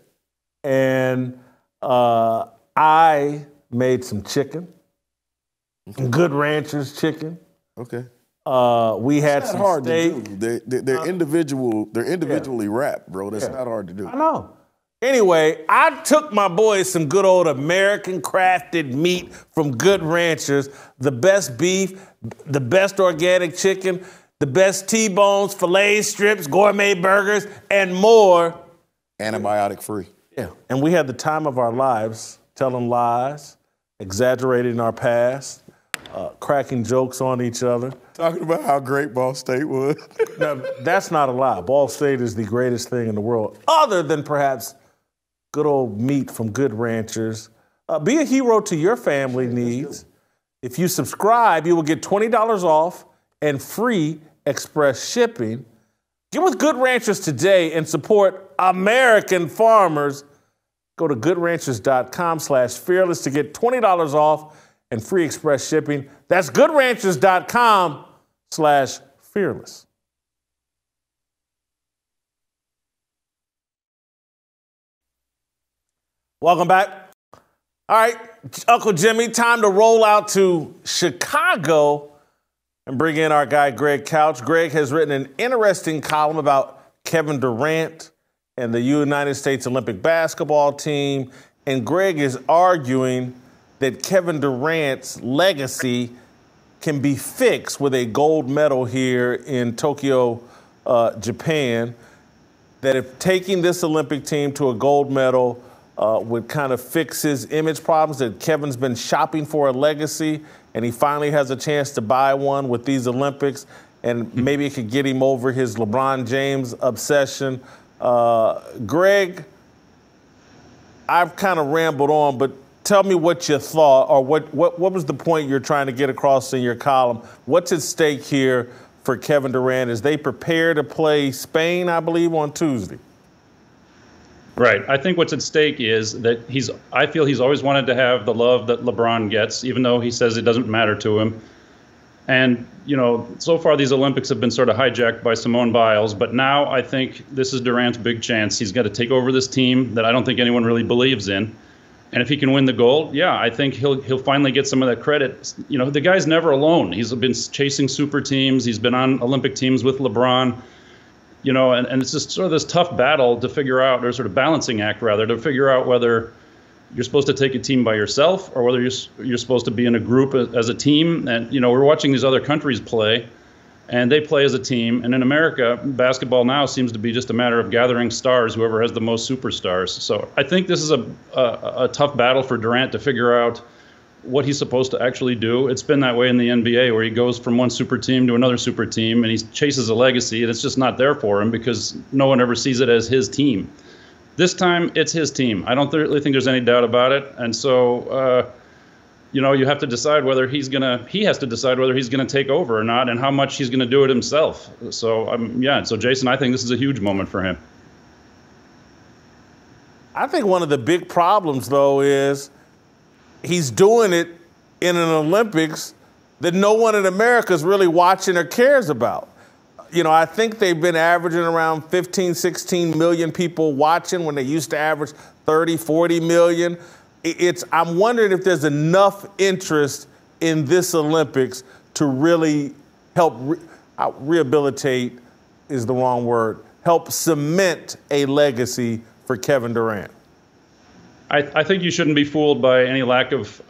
And I made some chicken, some Good Ranchers chicken. Okay. We had some hard steak. to do. They're individually wrapped, bro. That's not hard to do. I know. Anyway, I took my boys some good old American crafted meat from Good Ranchers, the best beef, the best organic chicken, the best T-bones, filet strips, gourmet burgers, and more. Antibiotic free. Yeah. And we had the time of our lives, telling lies, exaggerating our past, cracking jokes on each other. Talking about how great Ball State was. Now, that's not a lie. Ball State is the greatest thing in the world, other than perhaps good old meat from Good Ranchers. Be a hero to your family needs. If you subscribe, you will get $20 off and free express shipping. Get with Good Ranchers today and support American farmers. Go to goodranchers.com/fearless to get $20 off and free express shipping. That's goodranchers.com/fearless. Welcome back. All right, Uncle Jimmy, time to roll out to Chicago and bring in our guy, Greg Couch. Greg has written an interesting column about Kevin Durant and the United States Olympic basketball team. And Greg is arguing that Kevin Durant's legacy can be fixed with a gold medal here in Tokyo, Japan. That if taking this Olympic team to a gold medal would kind of fix his image problems, that Kevin's been shopping for a legacy and he finally has a chance to buy one with these Olympics, and maybe it could get him over his LeBron James obsession. Greg, I've kind of rambled on, but tell me what you thought, or what was the point you're trying to get across in your column? What's at stake here for Kevin Durant as they prepare to play Spain, I believe, on Tuesday? Right. I think what's at stake is that I feel he's always wanted to have the love that LeBron gets, even though he says it doesn't matter to him. And, so far these Olympics have been sort of hijacked by Simone Biles, but now I think this is Durant's big chance. He's got to take over this team that I don't think anyone really believes in. And if he can win the gold, I think he'll finally get some of that credit. The guy's never alone. He's been chasing super teams. He's been on Olympic teams with LeBron. And it's just sort of this tough battle to figure out, or sort of balancing act rather, to figure out whether you're supposed to take a team by yourself or whether you're supposed to be in a group as a team. And, we're watching these other countries play, and they play as a team. And in America, basketball now seems to be just a matter of gathering stars, whoever has the most superstars. So I think this is a tough battle for Durant to figure out what he's supposed to actually do. It's been that way in the NBA, where he goes from one super team to another super team and he chases a legacy, and it's just not there for him because no one ever sees it as his team. This time, it's his team. I don't really think there's any doubt about it. And so, you have to decide whether he has to decide whether he's going to take over or not, and how much he's going to do it himself. So, so Jason, I think this is a huge moment for him. I think one of the big problems, though, is he's doing it in an Olympics that no one in America is really watching or cares about. I think they've been averaging around 15, 16 million people watching when they used to average 30, 40 million. I'm wondering if there's enough interest in this Olympics to really help rehabilitate is the wrong word, help cement a legacy for Kevin Durant? I think you shouldn't be fooled by any lack of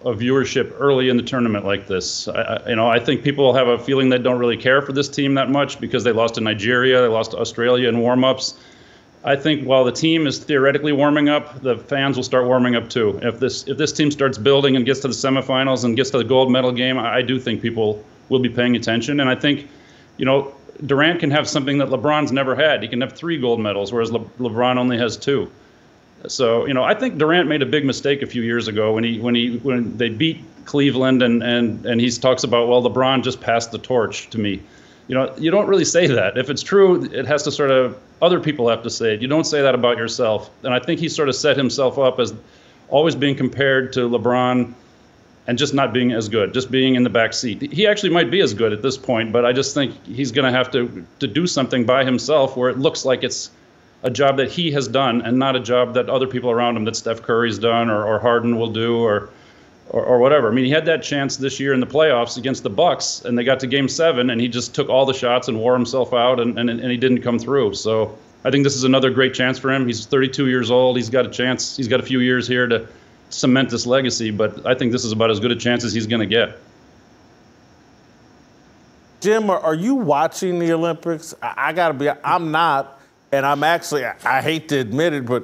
viewership early in the tournament like this. I think people have a feeling they don't really care for this team that much because they lost to Nigeria, they lost to Australia in warm-ups. I think while the team is theoretically warming up, the fans will start warming up too. If this team starts building and gets to the semifinals and gets to the gold medal game, I do think people will be paying attention. And I think, Durant can have something that LeBron's never had. He can have 3 gold medals, whereas LeBron only has 2. So, I think Durant made a big mistake a few years ago when they beat Cleveland and he talks about, well, LeBron just passed the torch to me. You don't really say that. If it's true, it has to other people have to say it. You don't say that about yourself. And I think he sort of set himself up as always being compared to LeBron and just not being as good, just being in the back seat. He actually might be as good at this point, but I just think he's going to have to do something by himself where it looks like it's a job that he has done and not a job that other people around him, that Steph Curry's done or Harden will do or whatever. I mean, he had that chance this year in the playoffs against the Bucks, and they got to Game 7, and he just took all the shots and wore himself out, and he didn't come through. So I think this is another great chance for him. He's 32 years old. He's got a chance. He's got a few years here to cement this legacy, but I think this is about as good a chance as he's going to get. Jim, are you watching the Olympics? I got to be, I'm not, and I'm actually, I hate to admit it, but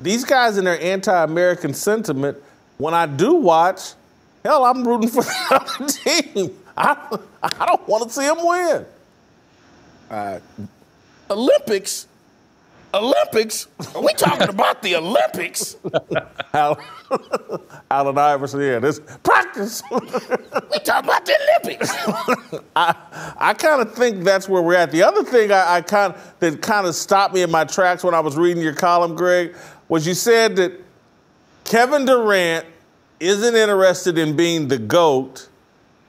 these guys in their anti-American sentiment, when I do watch, hell, I'm rooting for the other team. I don't want to see them win. Olympics? Are we talking about the Olympics? Allen Iverson, yeah, this practice. We talking about the Olympics. I kind of think that's where we're at. The other thing that kind of stopped me in my tracks when I was reading your column, Greg, was you said that Kevin Durant isn't interested in being the GOAT,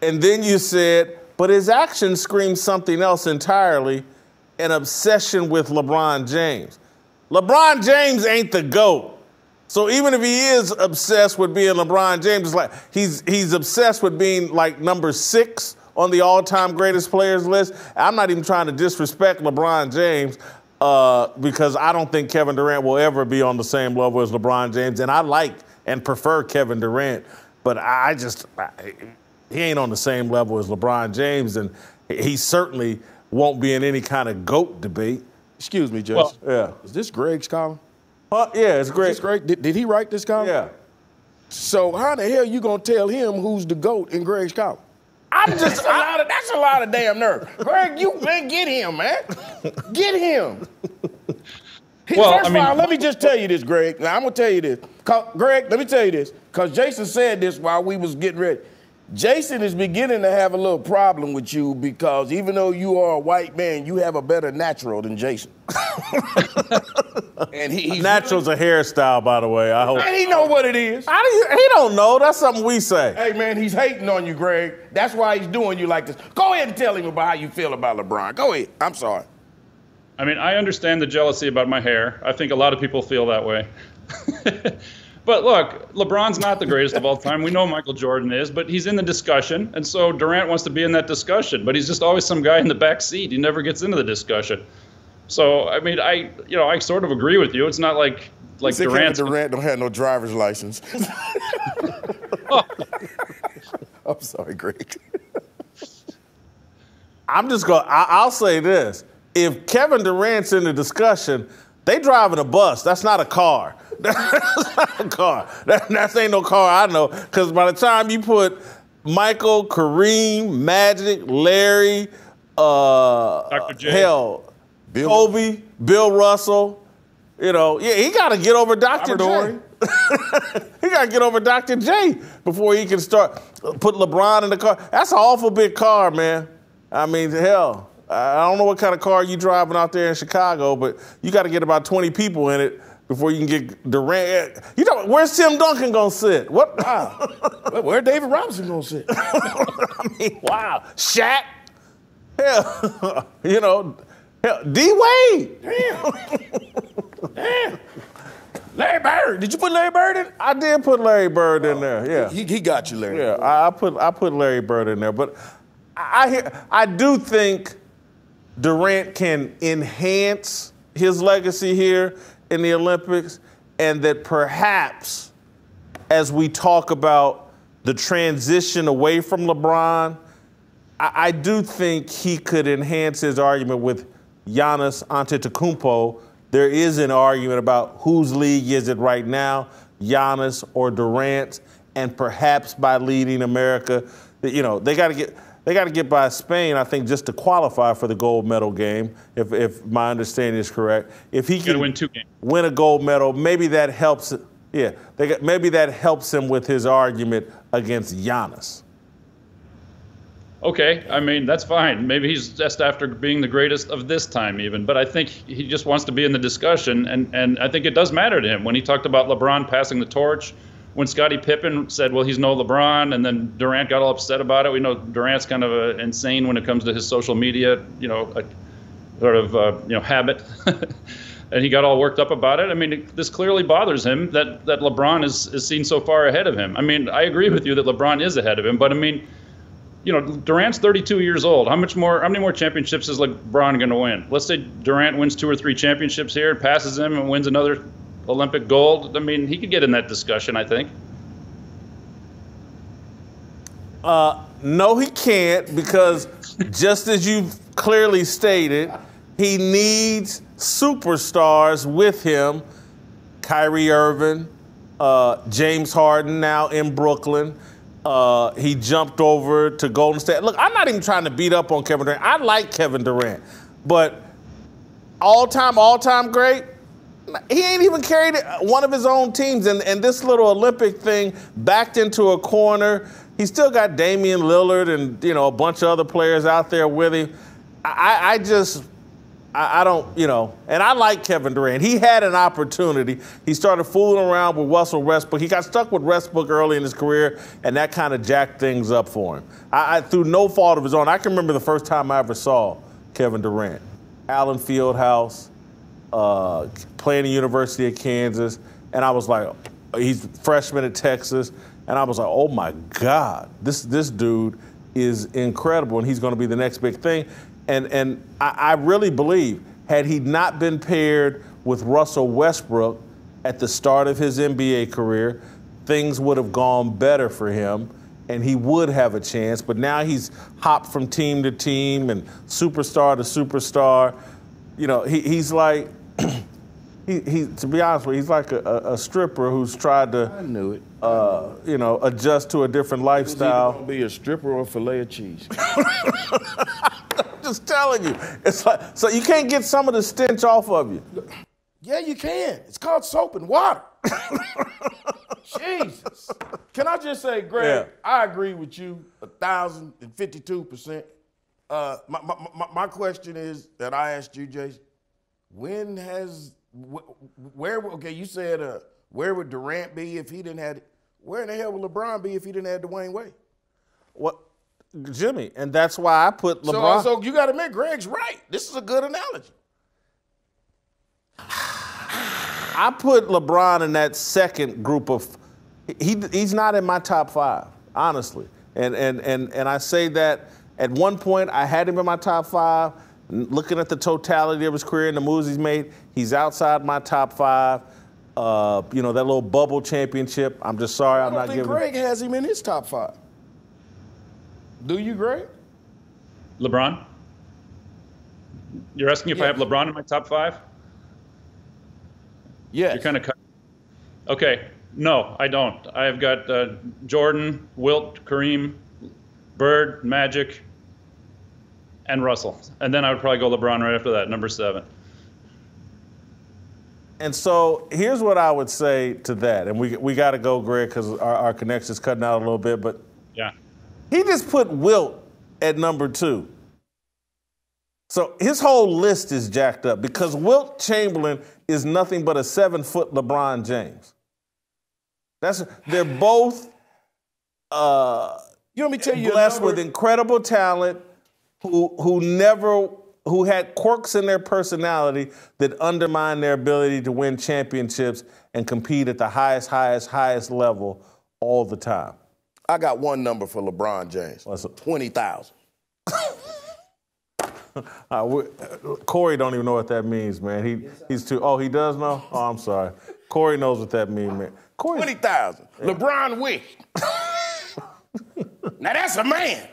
and then you said, but his actions scream something else entirely, an obsession with LeBron James. LeBron James ain't the GOAT. So even if he is obsessed with being LeBron James, it's like he's obsessed with being like number 6 on the all-time greatest players list. I'm not even trying to disrespect LeBron James because I don't think Kevin Durant will ever be on the same level as LeBron James, and I like and prefer Kevin Durant, but he ain't on the same level as LeBron James, and he certainly won't be in any kind of GOAT debate. Excuse me, Judge. Well, yeah. Is this Greg's column? Yeah, it's Greg. Is this Greg? Did he write this column? Yeah. So how the hell you gonna tell him who's the GOAT in Greg's column? That's a lot of damn nerve. Greg, get him, man. Get him. First of all, let me just tell you this, Greg. Now, I'm going to tell you this. Greg, let me tell you this, because Jason said this while we was getting ready. Jason is beginning to have a little problem with you because even though you are a white man, you have a better natural than Jason. And natural's a hairstyle, by the way. I hope. And he know what it is. He don't know. That's something we say. Hey, man, he's hating on you, Greg. That's why he's doing you like this. Go ahead and tell him about how you feel about LeBron. Go ahead. I'm sorry. I mean, I understand the jealousy about my hair. I think a lot of people feel that way. But look, LeBron's not the greatest of all time. We know Michael Jordan is, but he's in the discussion, and so Durant wants to be in that discussion. But he's just always some guy in the back seat. He never gets into the discussion. So, I mean, I sort of agree with you. It's not like Durant don't have no driver's license. I'm sorry, Greg. I'll say this. If Kevin Durant's in the discussion, they driving a bus. That's not a car. That's not a car. That ain't no car I know. Because by the time you put Michael, Kareem, Magic, Larry, Dr. J. Kobe, Bill Russell, he got to get over Dr. J. He got to get over Dr. J before he can start put LeBron in the car. That's an awful big car, man. I mean, hell. I don't know what kind of car you driving out there in Chicago, but you got to get about 20 people in it before you can get Durant. Where's Tim Duncan going to sit? What? Wow. Where David Robinson going to sit? I mean, wow. Shaq? Hell, D-Wade. Damn. Larry Bird. Did you put Larry Bird in? I did put Larry Bird in there, yeah. He got you, Larry. Yeah, I put Larry Bird in there. But I do think Durant can enhance his legacy here in the Olympics, and that perhaps as we talk about the transition away from LeBron, I do think he could enhance his argument with Giannis Antetokounmpo. There is an argument about whose league is it right now, Giannis or Durant, and perhaps by leading America, they got to get by Spain, I think, just to qualify for the gold medal game, if my understanding is correct. If he can win 2 games, win a gold medal, maybe that helps. Yeah, maybe that helps him with his argument against Giannis. Okay, I mean, that's fine. Maybe he's just after being the greatest of this time even, but I think he just wants to be in the discussion, and I think it does matter to him. When he talked about LeBron passing the torch, when Scottie Pippen said, well, he's no LeBron, and then Durant got all upset about it. We know Durant's kind of insane when it comes to his social media, habit. And he got all worked up about it. I mean, this clearly bothers him that LeBron is seen so far ahead of him. I mean, I agree with you that LeBron is ahead of him, but I mean, Durant's 32 years old. How many more championships is LeBron going to win? Let's say Durant wins 2 or 3 championships here, passes him, and wins another Olympic gold. I mean, he could get in that discussion, I think. No, he can't, because just as you've clearly stated, he needs superstars with him. Kyrie Irving, James Harden now in Brooklyn. He jumped over to Golden State. Look, I'm not even trying to beat up on Kevin Durant. I like Kevin Durant. But all-time great, he ain't even carried one of his own teams. And this little Olympic thing backed into a corner. He still got Damian Lillard and, a bunch of other players out there with him. I don't, and I like Kevin Durant. He had an opportunity. He started fooling around with Russell Westbrook. He got stuck with Westbrook early in his career, and that kind of jacked things up for him. Through no fault of his own. I can remember the first time I ever saw Kevin Durant. Allen Fieldhouse, playing at the University of Kansas, and I was like, he's a freshman at Texas, and I was like, oh my God, this dude is incredible, and he's going to be the next big thing. And I really believe, had he not been paired with Russell Westbrook at the start of his NBA career, things would have gone better for him, and he would have a chance. But now he's hopped from team to team and superstar to superstar. He's like, to be honest with you, he's like a stripper who's tried to, I knew it. Adjust to a different lifestyle. He's going to be a stripper or a fillet of cheese. I'm just telling you. It's like, so you can't get some of the stench off of you. Yeah, you can. It's called soap and water. Jesus. Can I just say, Greg, Yeah. I agree with you 1,052%. My question is that I asked you, Jason, you said where would Durant be if he didn't have it? Where in the hell would LeBron be if he didn't have Dwayne Wade? What, Jimmy? And that's why I put LeBron. So you got to admit, Greg's right. This is a good analogy. I put LeBron in that second group of. He's not in my top 5, honestly. And I say that at one point I had him in my top 5. Looking at the totality of his career and the moves he's made, he's outside my top 5. That little bubble championship. I'm just sorry, I'm not giving. I don't think Greg has him in his top 5. Do you, Greg? LeBron? You're asking if I have LeBron in my top 5? Yes. You're kind of cut. Okay. No, I don't. I've got Jordan, Wilt, Kareem, Bird, Magic, and Russell. And then I would probably go LeBron right after that, number 7. And so here's what I would say to that. And we got to go, Greg, because our connection's cutting out a little bit. But yeah, he just put Wilt at number 2. So his whole list is jacked up because Wilt Chamberlain is nothing but a 7-foot LeBron James. They're both You want me to tell you blessed with incredible talent who had quirks in their personality that undermined their ability to win championships and compete at the highest level all the time. I got one number for LeBron James. 20,000. Corey don't even know what that means, man. He's too. Oh, he does know. Oh, I'm sorry. Corey knows what that means, man. Corey, 20,000. Yeah. LeBron wish. Now that's a man.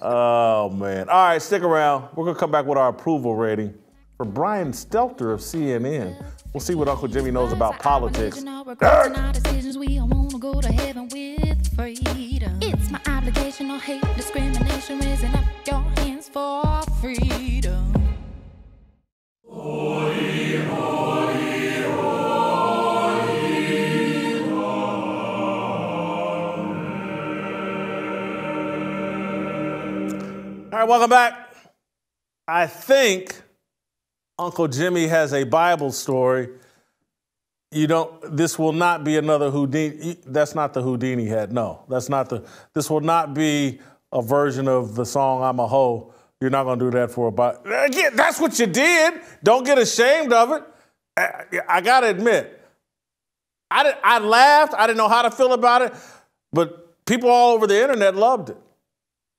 Oh man. All right, stick around. We're gonna come back with our approval rating for Brian Stelter of CNN. We'll see what Uncle Jimmy knows about politics. It's my obligation, no hate, discrimination, raising up your hands for freedom. Holy, holy, holy, All right, welcome back. I think Uncle Jimmy has a Bible story. This will not be another Houdini. That's not the Houdini hat. No, this will not be a version of the song I'm a Hoe. You're not going to do that for a Bible. Again, that's what you did. Don't get ashamed of it. I got to admit, I laughed. I didn't know how to feel about it, but people all over the internet loved it.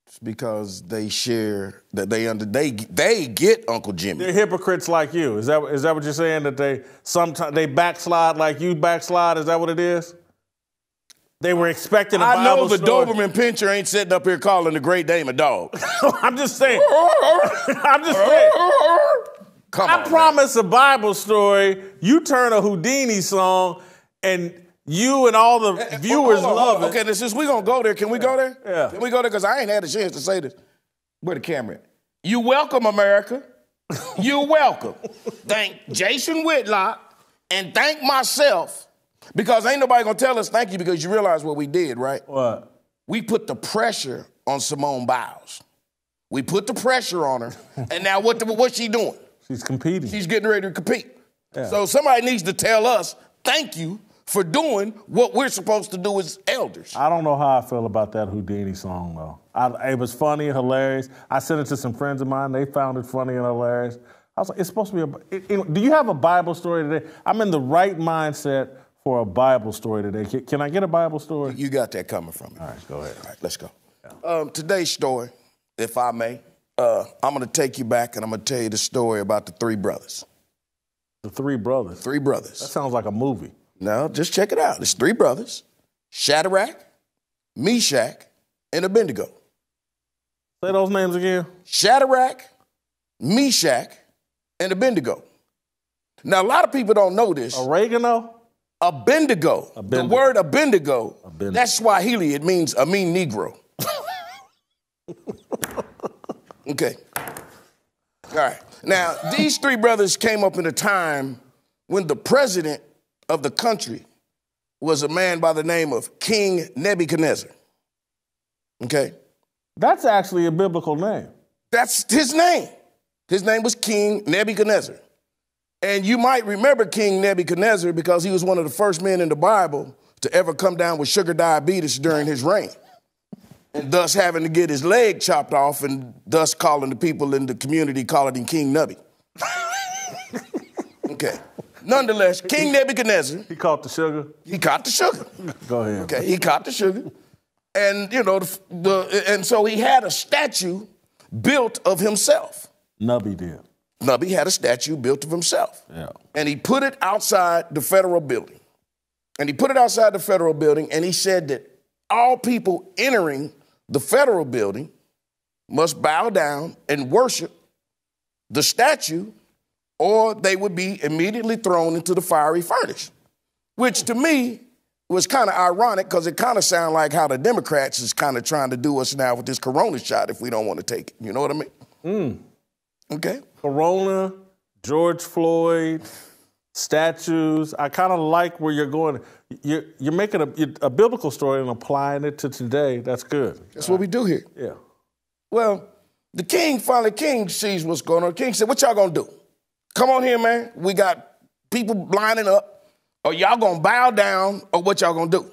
It's because they share that they get Uncle Jimmy. They're hypocrites like you. Is that what you're saying? That they backslide like you backslide? Is that what it is? They were expecting a Bible I know the story. Doberman Pinscher ain't sitting up here calling the Great Dane a dog. I'm just saying. Come on, I promise a Bible story. You turn a Houdini song and you and all the viewers love it. Okay, since we're going to go there, can we go there? Yeah. Can we go there? Because I ain't had a chance to say this. Where the camera at? You welcome, America. You're welcome. Thank Jason Whitlock and thank myself, because ain't nobody going to tell us thank you because you realize what we did, right? What? We put the pressure on Simone Biles. We put the pressure on her, and now what's she doing? She's competing. She's getting ready to compete. Yeah. So somebody needs to tell us thank you for doing what we're supposed to do as elders. I don't know how I feel about that Houdini song, though. It was funny and hilarious. I sent it to some friends of mine. They found it funny and hilarious. I was like, it's supposed to be do you have a Bible story today? I'm in the right mindset for a Bible story today. Can I get a Bible story? You got that coming from me. All right, go ahead. All right, let's go. Yeah. Today's story, if I may, I'm going to take you back and I'm going to tell you the story about the three brothers. The three brothers? Three brothers. That sounds like a movie. No, just check it out. It's three brothers, Shadrach, Meshach, and Abednego. Say those names again. Shadrach, Meshach, and Abednego. Now, a lot of people don't know this. Oregano? Abednego. The word Abednego, that's Swahili. It means a mean Negro. Okay. All right. Now, these three brothers came up in a time when the president of the country was a man by the name of King Nebuchadnezzar. Okay? That's actually a biblical name. That's his name. His name was King Nebuchadnezzar. And you might remember King Nebuchadnezzar because he was one of the first men in the Bible to ever come down with sugar diabetes during his reign, and thus having to get his leg chopped off and thus calling the people in the community calling him King Nubby. Okay. Nonetheless, King Nebuchadnezzar. He caught the sugar? He caught the sugar. Go ahead. Okay, he caught the sugar. And, and so he had a statue built of himself. Nubby did. Nubby had a statue built of himself. Yeah. And he put it outside the federal building. And he said that all people entering the federal building must bow down and worship the statue, or they would be immediately thrown into the fiery furnace, which to me was kind of ironic because it kind of sounded like how the Democrats is kind of trying to do us now with this corona shot if we don't want to take it. You know what I mean? Okay. Corona, George Floyd, statues. I kind of like where you're going. You're making a biblical story and applying it to today. That's good. That's what we do here. Yeah. Well, the king sees what's going on. The king said, what y'all gonna do? Come on here, man. We got people lining up. Or y'all gonna bow down, or what y'all gonna do?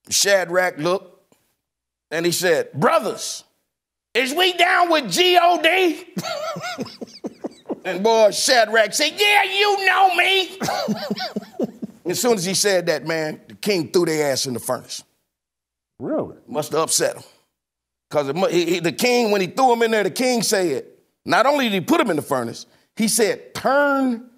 Shadrach looked, and he said, brothers, is we down with G.O.D.? And boy, Shadrach said, yeah, you know me. As soon as he said that, man, the king threw their ass in the furnace. Really? Must have upset him. Because the king, when he threw him in there, the king said, not only did he put him in the furnace, he said, turn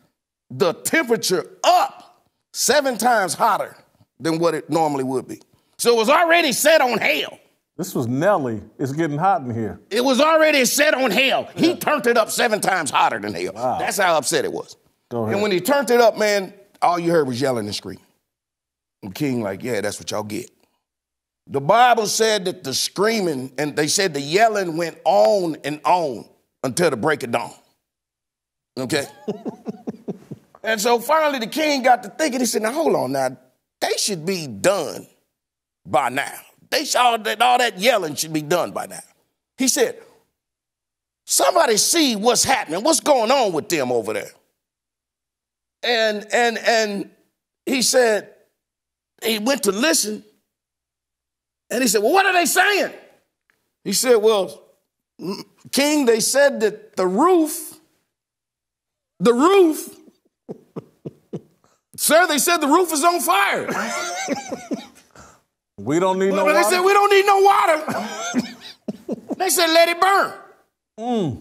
the temperature up 7 times hotter than what it normally would be. So it was already set on hell. This was Nelly. It's getting hot in here. It was already set on hell. Yeah. He turned it up 7 times hotter than hell. Wow. That's how upset it was. Go ahead. And when he turned it up, man, all you heard was yelling and screaming. And king like, yeah, that's what y'all get. The Bible said that the screaming, and they said the yelling went on and on until the break of dawn. Okay? And so finally the king got to thinking, he said, now hold on now, they should be done by now. All that yelling should be done by now. He said, somebody see what's happening, what's going on with them over there. And he said, he went to listen, and he said, well, what are they saying? He said, well, king, they said that the roof, sir, they said the roof is on fire. We don't need no water? They said, we don't need no water. They said, let it burn.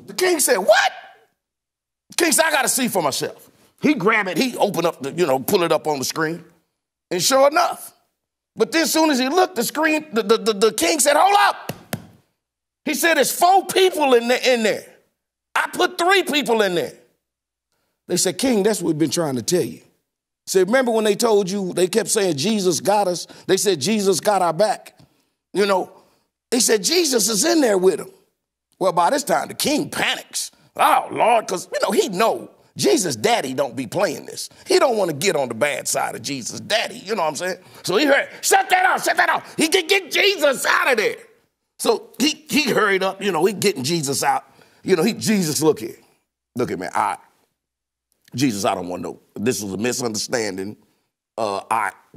The king said, what? The king said, I got to see for myself. He grabbed it, he opened up, pull it up on the screen. And sure enough. But then as soon as he looked, the screen, the king said, hold up. He said, there's 4 people in there. I put 3 people in there. They said, king, that's what we've been trying to tell you. He said, remember when they told you, they kept saying Jesus got us. They said Jesus got our back. They said Jesus is in there with him. Well, by this time, the king panics. Oh, Lord, because, he know Jesus' daddy don't be playing this. He don't want to get on the bad side of Jesus' daddy. You know what I'm saying? So he heard, shut that off. He can get Jesus out of there. So he hurried up, he getting Jesus out. Jesus, look here. Look at me. Jesus, I don't want no, this was a misunderstanding.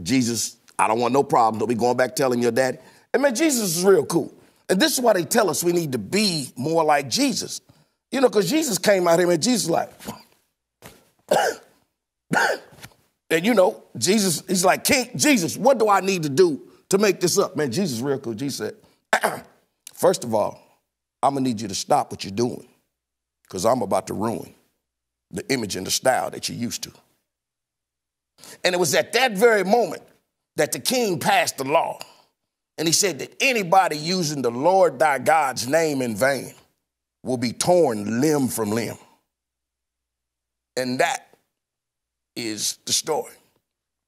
Jesus, I don't want no problem. Don't be going back telling your daddy. And man, Jesus is real cool. And this is why they tell us we need to be more like Jesus. Because Jesus came out here and Jesus like, and Jesus, he's like, King, Jesus, what do I need to do to make this up? Man, Jesus is real cool. Jesus said, first of all, I'm going to need you to stop what you're doing because I'm about to ruin the image and the style that you're used to. And it was at that very moment that the king passed the law. And he said that anybody using the Lord thy God's name in vain will be torn limb from limb. And that is the story.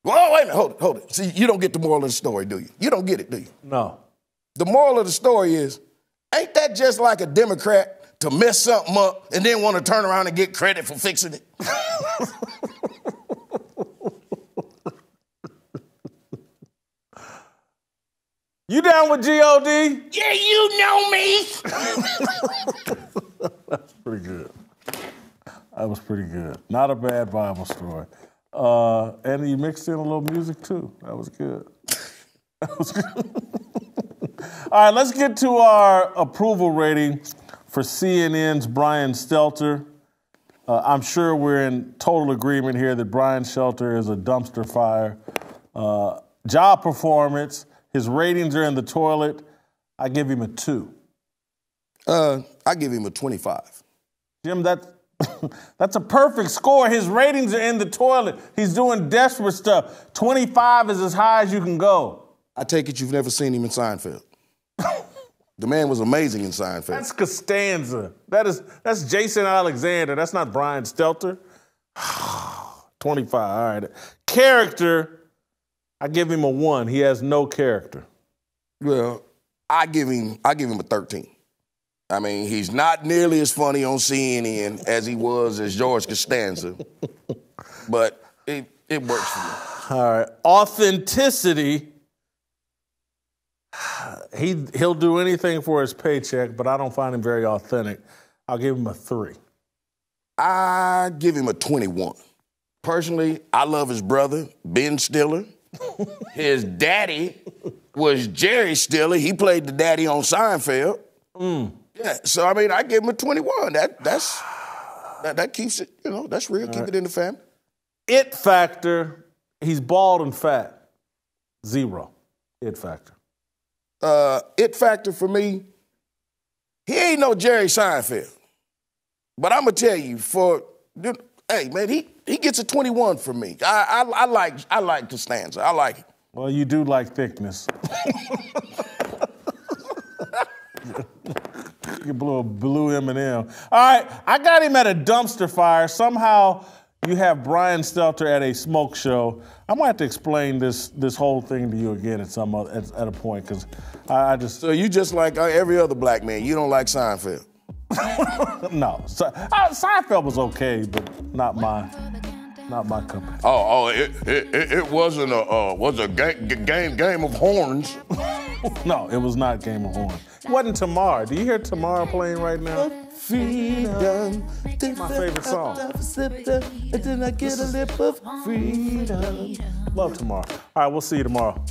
Well, wait a minute, hold it. See, you don't get the moral of the story, do you? You don't get it, do you? No. The moral of the story is, ain't that just like a Democrat to mess something up and then want to turn around and get credit for fixing it? You down with G.O.D.? Yeah, you know me. That's pretty good. That was pretty good. Not a bad Bible story. And you mixed in a little music, too. That was good. That was good. All right, let's get to our approval rating for CNN's Brian Stelter. I'm sure we're in total agreement here that Brian Stelter is a dumpster fire. Job performance, his ratings are in the toilet. I give him a 2. I give him a 25. Jim, that's a perfect score. His ratings are in the toilet. He's doing desperate stuff. 25 is as high as you can go. I take it you've never seen him in Seinfeld. The man was amazing in Seinfeld. That's Costanza. That's Jason Alexander. That's not Brian Stelter. 25, all right. Character, I give him a 1. He has no character. Well, I give him a 13. I mean, he's not nearly as funny on CNN as he was as George Costanza, but it works for me. All right. Authenticity, he'll do anything for his paycheck, but I don't find him very authentic. I'll give him a 3. I give him a 21. Personally, I love his brother, Ben Stiller. His daddy was Jerry Stiller. He played the daddy on Seinfeld. Yeah, so I mean, I give him a 21. That keeps it, that's real. Keep it in the family. It factor, he's bald and fat. 0. It factor. It factor for me, He ain't no Jerry Seinfeld. But I'm going to tell you, hey, man, he gets a 21 from me. I like Costanza. I like it. Well, you do like thickness. You blew a blue M&M. All right, I got him at a dumpster fire. Somehow you have Brian Stelter at a smoke show. I'm gonna have to explain this whole thing to you again at a point, because I just. So you just like every other black man. You don't like Seinfeld. No, Seinfeld was okay, but not my company. It wasn't a game of horns. No, it was not Game of Horns. It wasn't Tamar. Do you hear Tamar playing right now? Freedom. My favorite song. And then I get a lip of freedom. Love Tamar. All right, we'll see you tomorrow.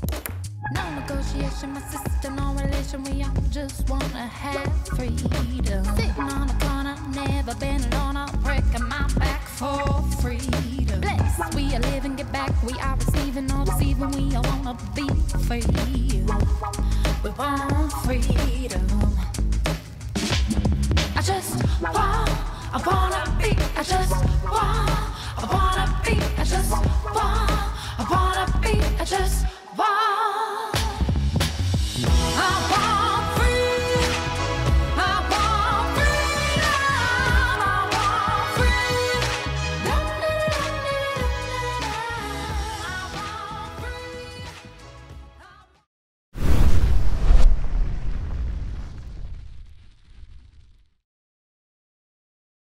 No negotiation, my sister, no relation. We all just wanna have freedom. Sitting on a corner, never been on a breaking my back for freedom. Blessed, we are living, get back. We are receiving, no deceiving. We all wanna be free. We want freedom. I wanna be. I just wanna be. I just